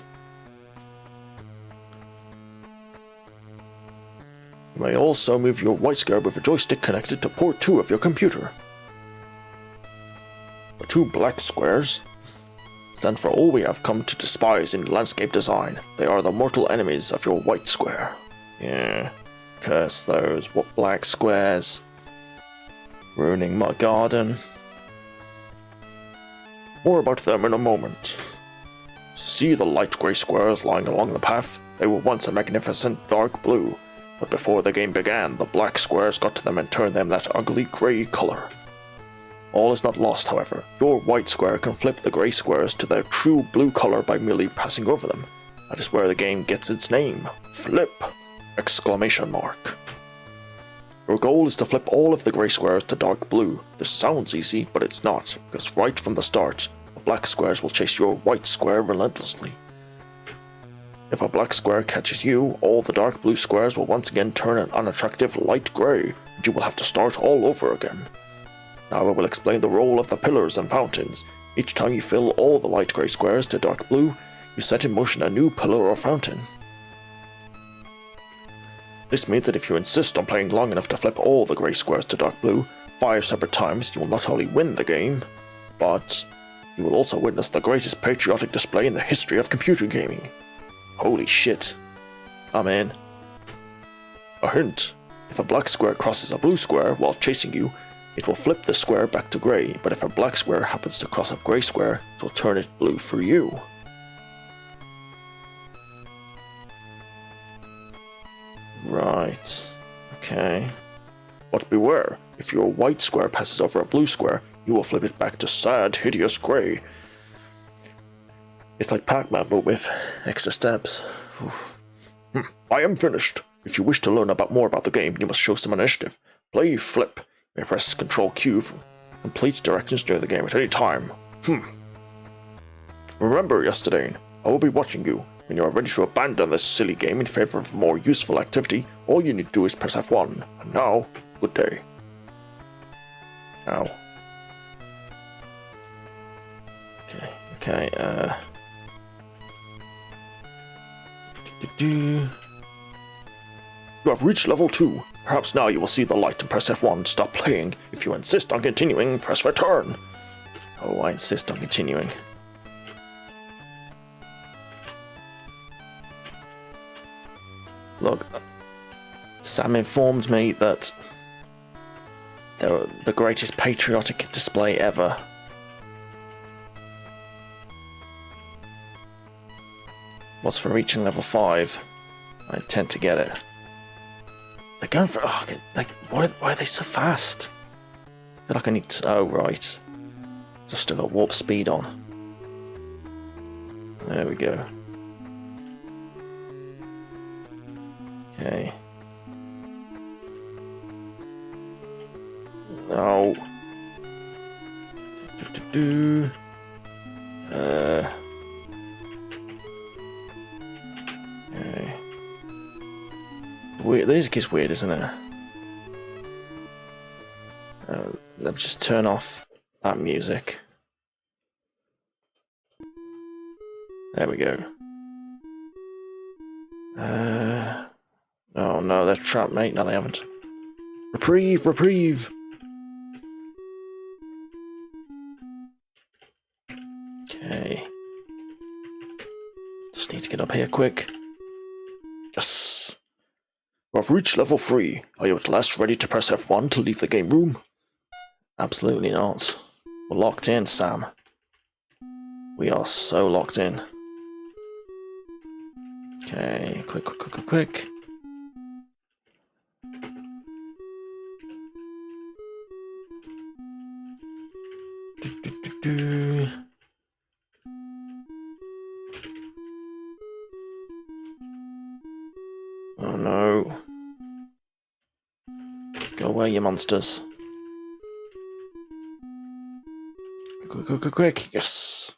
You may also move your white square with a joystick connected to port 2 of your computer. The 2 black squares stand for all we have come to despise in landscape design. They are the mortal enemies of your white square. Yeah, curse those black squares. Ruining my garden. More about them in a moment. See the light grey squares lying along the path? They were once a magnificent dark blue, but before the game began, the black squares got to them and turned them that ugly grey color. All is not lost, however. Your white square can flip the grey squares to their true blue color by merely passing over them. That is where the game gets its name. Flip! Exclamation mark. Your goal is to flip all of the grey squares to dark blue. This sounds easy, but it's not, because right from the start, the black squares will chase your white square relentlessly. If a black square catches you, all the dark blue squares will once again turn an unattractive light grey, and you will have to start all over again. Now I will explain the role of the pillars and fountains. Each time you fill all the light grey squares to dark blue, you set in motion a new pillar or fountain. This means that if you insist on playing long enough to flip all the grey squares to dark blue 5 separate times, you will not only win the game, but you will also witness the greatest patriotic display in the history of computer gaming. Holy shit. I'm in. A hint. If a black square crosses a blue square while chasing you, it will flip the square back to grey, but if a black square happens to cross a grey square, it will turn it blue for you. Right. Okay. But beware, if your white square passes over a blue square, you will flip it back to sad, hideous grey. It's like Pac-Man, but with extra steps. I am finished. If you wish to learn more about the game, you must show some initiative. Play flip. You may press Ctrl Q for complete directions during the game at any time. Remember, Yesterday, I will be watching you. When you are ready to abandon this silly game in favor of a more useful activity, all you need to do is press F1. And now, good day. Ow. Okay, You have reached level 2. Perhaps now you will see the light and press F1 to stop playing. If you insist on continuing, press return. Oh, I insist on continuing. Look, Sam informed me that they're the greatest patriotic display ever. What's for reaching level 5? I intend to get it. They're going for... Oh, like, why are they so fast? I feel like I need to... Oh, right. I've still got warp speed on. There we go. Okay. No. Okay. Weird. This gets weird, isn't it? Let me just turn off that music. There we go. Oh no, they're trapped, mate. No, they haven't. Reprieve, reprieve! Okay. Just need to get up here quick. Yes! I've reached level 3. Are you at last ready to press F1 to leave the game room? Absolutely not. We're locked in, Sam. We are so locked in. Okay, quick. Oh no. Go away, you monsters. Quick. Yes.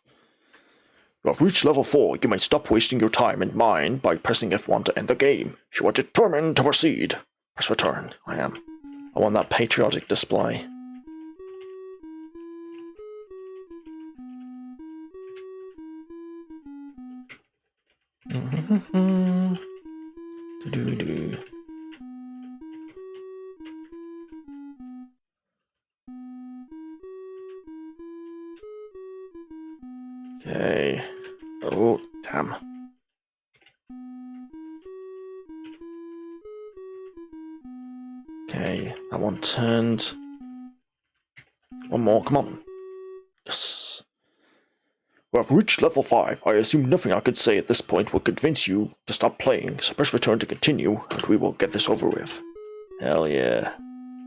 You have reached level 4. You may stop wasting your time and mine by pressing F1 to end the game. If you are determined to proceed, press return. I am. I want that patriotic display. Okay. Oh, damn. Okay, that one turned. One more, come on. Yes. We have reached level 5. I assume nothing I could say at this point will convince you to stop playing, so press return to continue, and we will get this over with. Hell yeah.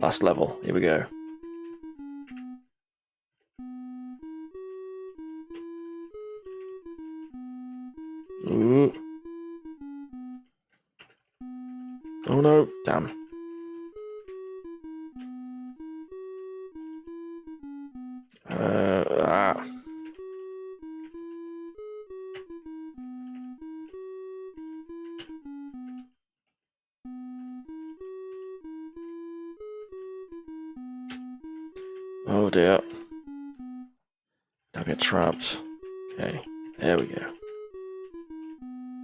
Last level, here we go. Ooh. Oh no, damn. Oh dear. Don't get trapped. Okay, there we go.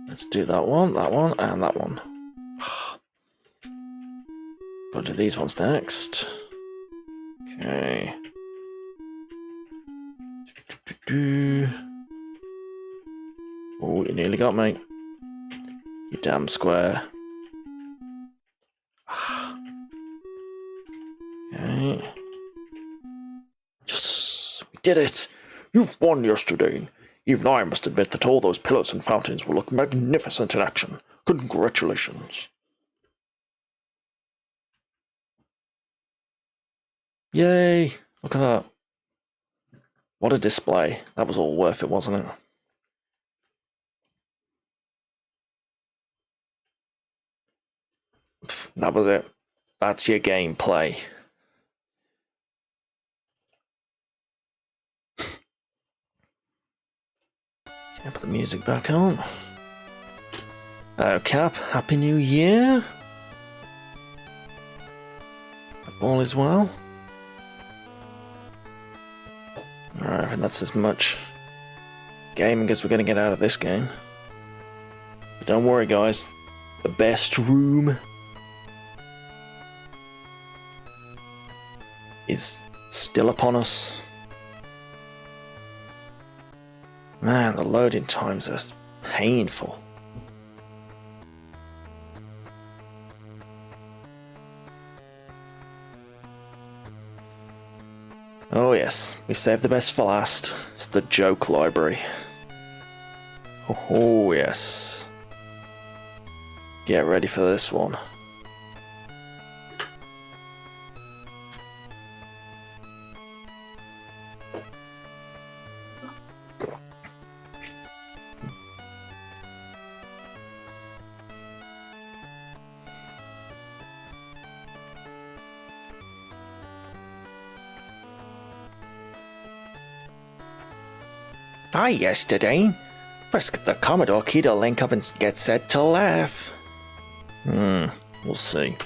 Let's do that one, and that one. Gotta do these ones next. Okay. Oh, you nearly got me. You damn square. Okay. Yes, we did it. You've won yesterday. Even I must admit that all those pillars and fountains will look magnificent in action. Congratulations. Yay! Look at that. What a display. That was all worth it, wasn't it? That was it. That's your gameplay. Can I put the music back on? Oh, Cap, Happy New Year. All is well. Alright, I think that's as much gaming as we're going to get out of this game. But don't worry, guys. The best room is still upon us. Man, the loading times are painful. Oh yes, we saved the best for last. It's the joke library. Oh yes. Get ready for this one. Hi, yesterday. Press the Commodore key to link up and get set to laugh. We'll see.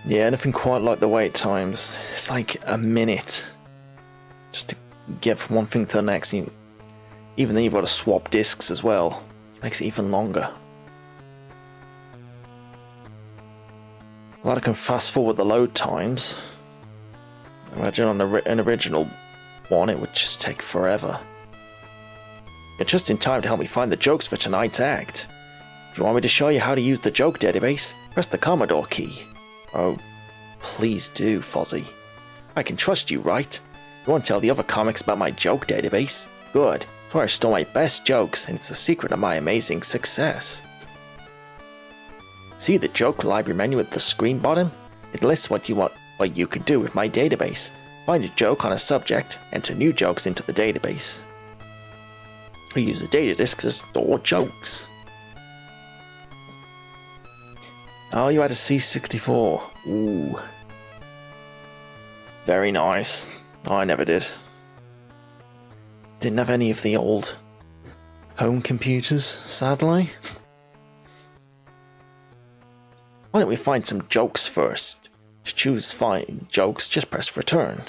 Yeah, anything quite like the wait times. It's like a minute. Just to get from one thing to the next. Even then you've got to swap discs as well. Makes it even longer. Glad I can fast forward the load times. Imagine on an original one it would just take forever. You're just in time to help me find the jokes for tonight's act. If you want me to show you how to use the joke database, press the Commodore key. Oh, please do, Fozzie. I can trust you, right? You won't tell the other comics about my joke database? Good. It's where I store my best jokes, and it's the secret of my amazing success. See the joke library menu at the screen bottom? It lists what you can do with my database. Find a joke on a subject, enter new jokes into the database. We use a data disk to store jokes. Oh, you had a C64. Ooh. Very nice. I never did. Didn't have any of the old home computers, sadly. Why don't we find some jokes first? To choose find jokes, just press return.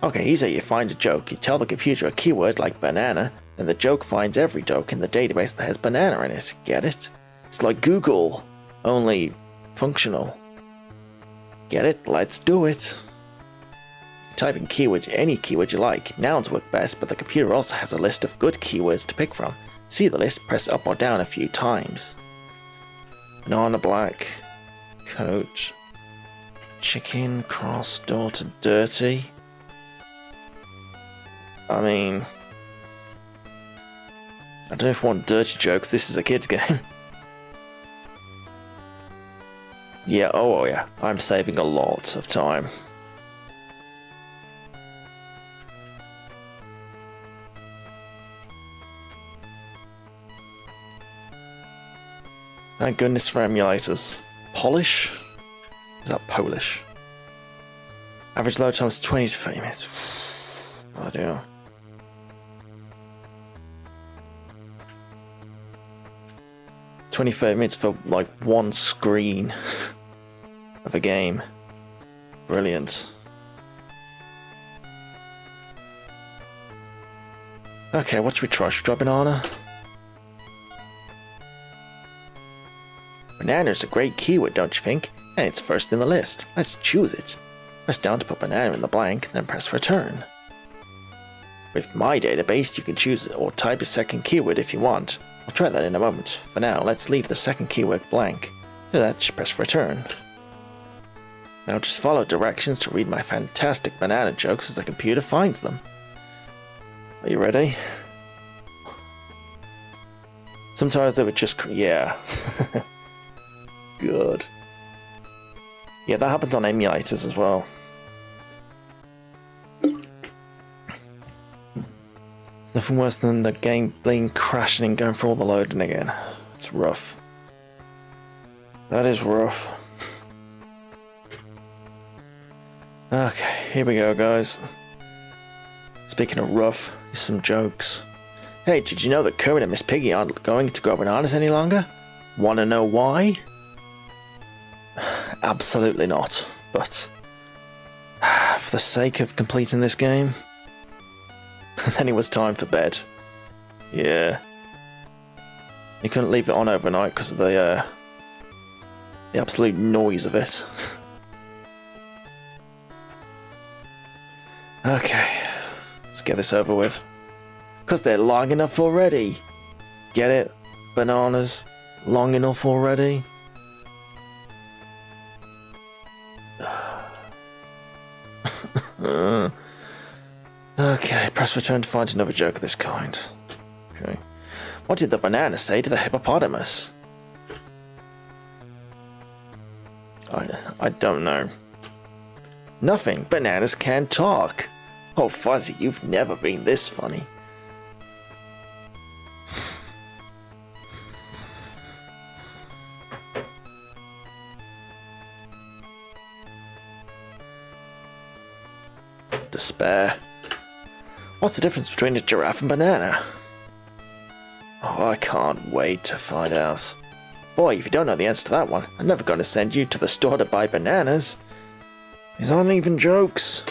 Okay, here's how you find a joke. You tell the computer a keyword like banana, and the joke finds every joke in the database that has banana in it. Get it? It's like Google, only functional. Get it? Let's do it. Type in keywords, any keyword you like. Nouns work best, but the computer also has a list of good keywords to pick from. See the list, press up or down a few times. Banana, black, coat, chicken, cross, daughter, dirty. I mean, I don't know if I want dirty jokes. This is a kid's game. Yeah, oh yeah, I'm saving a lot of time. Thank goodness for emulators. Polish? Is that Polish? Average load time is 20 to 30 minutes. Oh dear. $25 for like one screen of a game. Brilliant. Okay, what should we try? Should we try banana? Banana is a great keyword, don't you think? And it's first in the list. Let's choose it. Press down to put banana in the blank, then press return. With my database, you can choose or type a second keyword if you want. I'll try that in a moment. For now, let's leave the second keyword blank. Do that, just press return. Now just follow directions to read my fantastic banana jokes as the computer finds them. Are you ready? Sometimes they would just... yeah. Good. Yeah, that happens on emulators as well. Nothing worse than the game being crashing and going through all the loading again. It's rough. That is rough. Okay, here we go, guys. Speaking of rough, here's some jokes. Hey, did you know that Kermit and Miss Piggy aren't going to grow bananas any longer? Wanna know why? Absolutely not. But for the sake of completing this game, then it was time for bed. Yeah. You couldn't leave it on overnight because of the absolute noise of it. Okay, let's get this over with. Because they're long enough already. Get it? Bananas. Long enough already. Okay, press return to find another joke of this kind. Okay. What did the banana say to the hippopotamus? I don't know. Nothing. Bananas can't talk. Oh, Fuzzy, you've never been this funny. Despair. What's the difference between a giraffe and banana? Oh, I can't wait to find out. Boy, if you don't know the answer to that one, I'm never going to send you to the store to buy bananas. These aren't even jokes.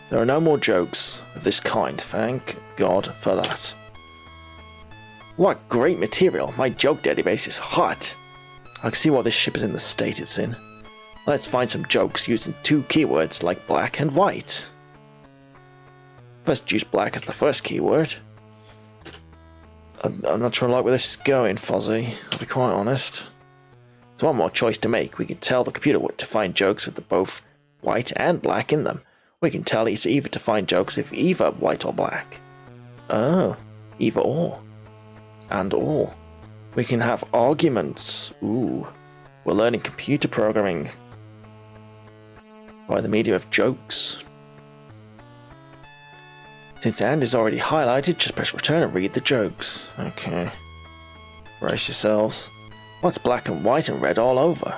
There are no more jokes of this kind, thank God for that. What great material, my joke database is hot. I can see why this ship is in the state it's in. Let's find some jokes using two keywords like black and white. First use black as the first keyword. I'm not sure I like where this is going, Fozzie, I'll be quite honest. There's one more choice to make. We can tell the computer what to find jokes with both white and black in them. We can tell it's either to find jokes with either white or black. Oh, either or. And or. We can have arguments. Ooh, we're learning computer programming by the medium of jokes. Since the end is already highlighted, just press return and read the jokes. Okay. Brace yourselves. What's black and white and red all over?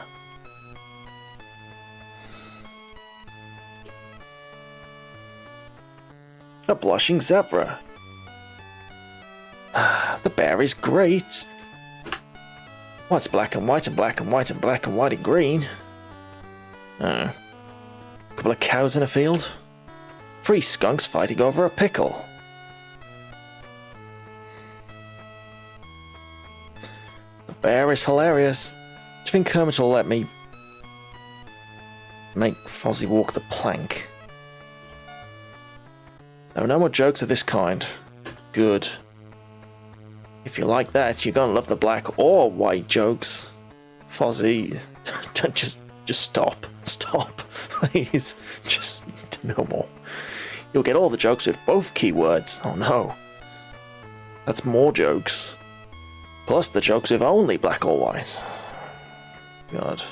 A blushing zebra. The bear is great. What's black and white and black and white and black and white and green? A couple of cows in a field? 3 skunks fighting over a pickle. The bear is hilarious. Do you think Kermit will let me make Fozzie walk the plank? No more jokes of this kind. Good. If you like that, you're gonna love the black or white jokes. Fozzie, just stop. Stop. Please. Just no more. You'll get all the jokes with both keywords. Oh no. That's more jokes. Plus the jokes with only black or white. God.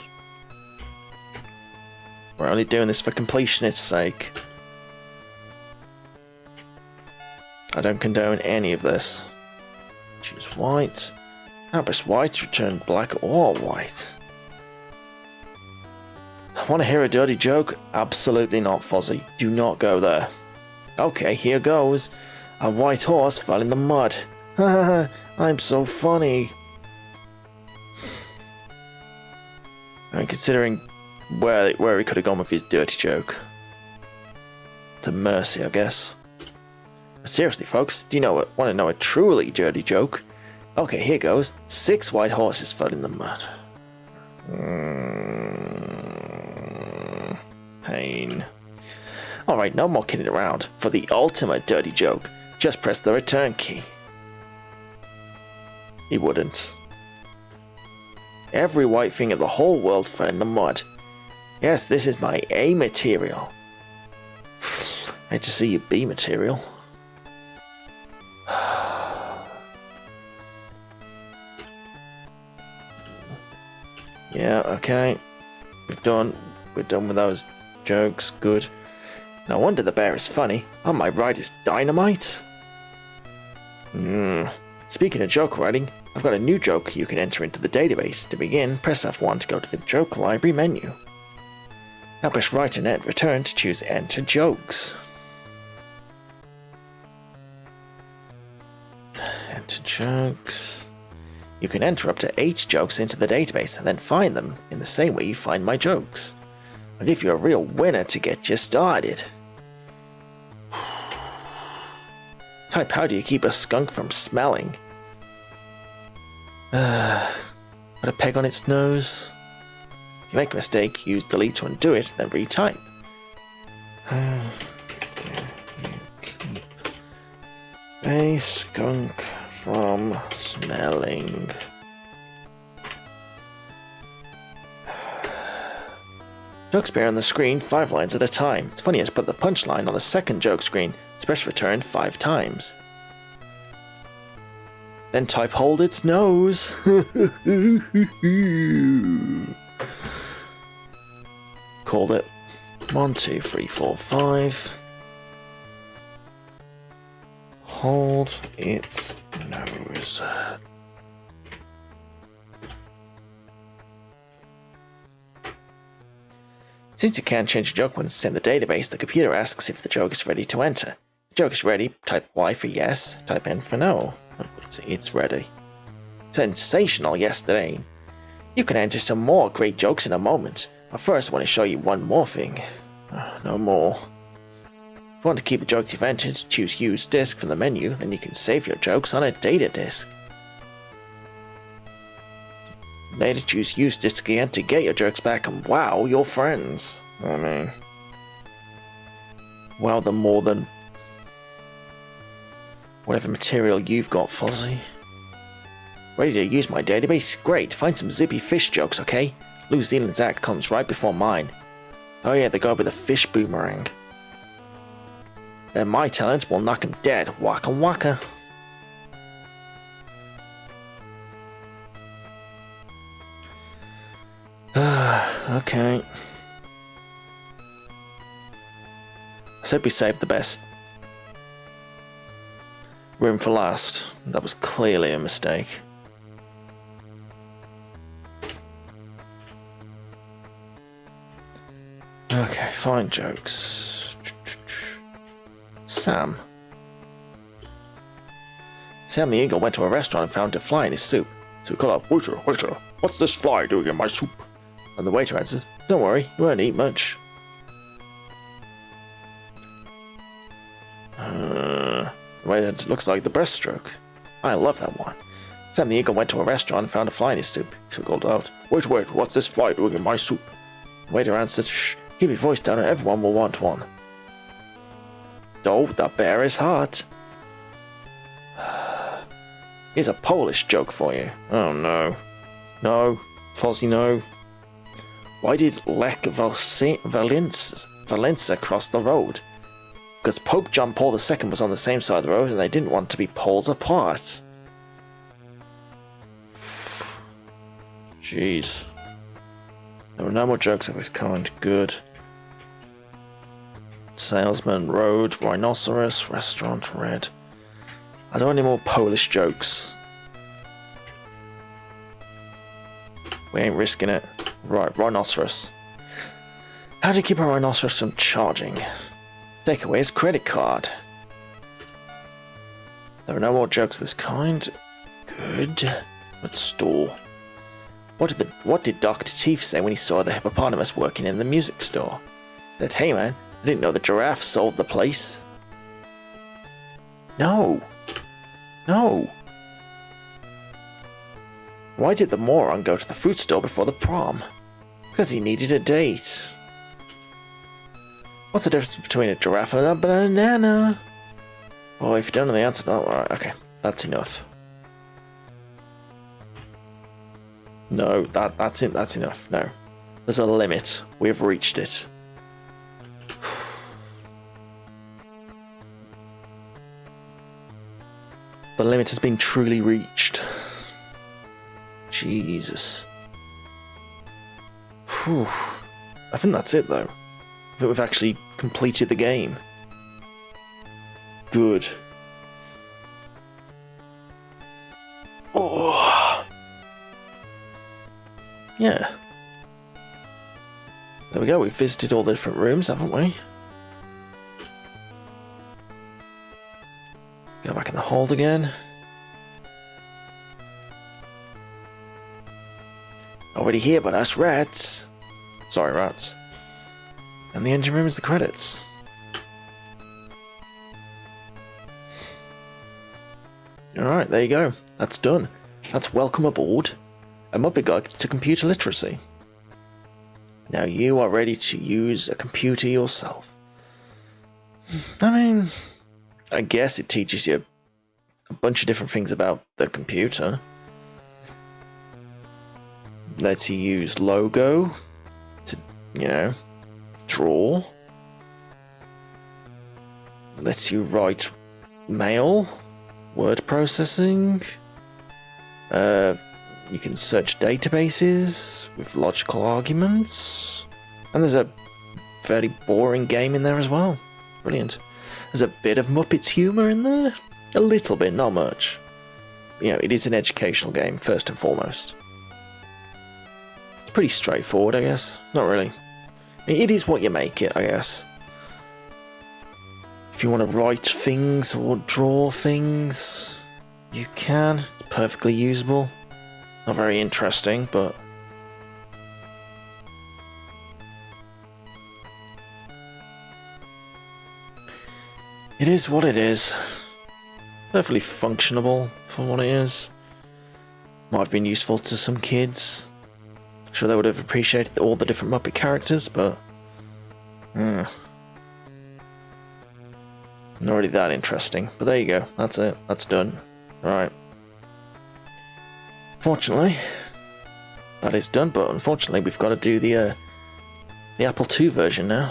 We're only doing this for completionist's sake. I don't condone any of this. Choose white. Now press white to return black or white. Want to hear a dirty joke? Absolutely not, Fozzie. Do not go there. Okay, here goes. A white horse fell in the mud. I'm so funny. I mean, considering where he could have gone with his dirty joke. It's a mercy, I guess. Seriously, folks, do you know what? Want to know a truly dirty joke? Okay, here goes. 6 white horses fell in the mud. Pain. Alright, no more kidding around. For the ultimate dirty joke, just press the return key. He wouldn't. Every white thing in the whole world fell in the mud. Yes, this is my A material. Hate to see you B material. Yeah, okay. We're done with those jokes. Good. No wonder the bear is funny. On my right is dynamite. Speaking of joke writing, I've got a new joke you can enter into the database. To begin, press F1 to go to the joke library menu. Now press right and hit return to choose enter jokes. Enter jokes. You can enter up to 8 jokes into the database and then find them in the same way you find my jokes. I'll give you a real winner to get you started. Type how do you keep a skunk from smelling? Put a peg on its nose. If you make a mistake, use delete to undo it, then retype. How do you keep a skunk from smelling? Jokes appear on the screen 5 lines at a time. It's funnier to put the punchline on the second joke screen. It's best returned 5 times. Then type hold its nose. Called it. 1, 2, 3, 4, 5. Hold its nose. Since you can't change a joke when it's in the database, the computer asks if the joke is ready to enter. If the joke is ready, type Y for yes, type N for no. It's ready. Sensational yesterday. You can enter some more great jokes in a moment, but first I want to show you one more thing. No more. If you want to keep the jokes you've entered, choose use disk from the menu, then you can save your jokes on a data disk. Later choose use disk again to get your jokes back and wow your friends. I mean, wow them more than whatever material you've got, Fozzie. Ready to use my database? Great, find some zippy fish jokes, okay? New Zealand's act comes right before mine. Oh yeah, they go with the fish boomerang. Then my talents will knock him dead, waka waka. Okay. I said we saved the best. Room for last. That was clearly a mistake. Okay, find jokes. Sam. Sam the eagle went to a restaurant and found a fly in his soup. So he called out, "Waiter, waiter, what's this fly doing in my soup?" And the waiter answered, "Don't worry, you won't eat much." Wait, it looks like the breaststroke. I love that one. Sam the eagle went to a restaurant and found a fly in his soup. So he called out, "Wait, wait, what's this fly doing in my soup?" The waiter answered, "Shh, keep your voice down and everyone will want one." Oh, the bear is hot. Here's a Polish joke for you. Oh no. No. Fozzie, no. Why did Lech Walesa cross the road? Because Pope John Paul II was on the same side of the road and they didn't want to be poles apart. Jeez. There were no more jokes of this kind. Good. Salesman, road, rhinoceros, restaurant, red. I don't want any more Polish jokes. We ain't risking it. Right, rhinoceros. How do you keep a rhinoceros from charging? Take away his credit card. There are no more jokes of this kind. Good. Let's stall. What did Dr. Teeth say when he saw the hippopotamus working in the music store? He said, "Hey man, I didn't know the giraffe sold the place." No! No! Why did the moron go to the fruit store before the prom? Because he needed a date. What's the difference between a giraffe and a banana? Oh, if you don't know the answer, no, alright, okay. That's enough. No, that's it. That's enough. No. There's a limit. We have reached it. The limit has been truly reached. Jesus. Whew. I think that's it, though. I think we've actually completed the game. Good. Oh. Yeah. There we go, we've visited all the different rooms, haven't we? Go back in the hold again. Already here, but us rats. Sorry, rats. And the engine room is the credits. Alright, there you go. That's done. That's welcome aboard. A Muppet Guide to Computer Literacy. Now you are ready to use a computer yourself. I mean, I guess it teaches you a bunch of different things about the computer. Lets you use logo to, you know, draw. Lets you write mail, word processing. You can search databases with logical arguments. And there's a fairly boring game in there as well. Brilliant. There's a bit of Muppets humour in there. A little bit, not much. You know, it is an educational game, first and foremost. It's pretty straightforward, I guess. Not really. It is what you make it, I guess. If you want to write things or draw things, you can. It's perfectly usable. Not very interesting, but... it is what it is. Perfectly functionable for what it is. Might have been useful to some kids. I'm sure they would have appreciated all the different Muppet characters, but... not really that interesting. But there you go. That's it. That's done. Alright. Fortunately, that is done, but unfortunately we've got to do the Apple II version now.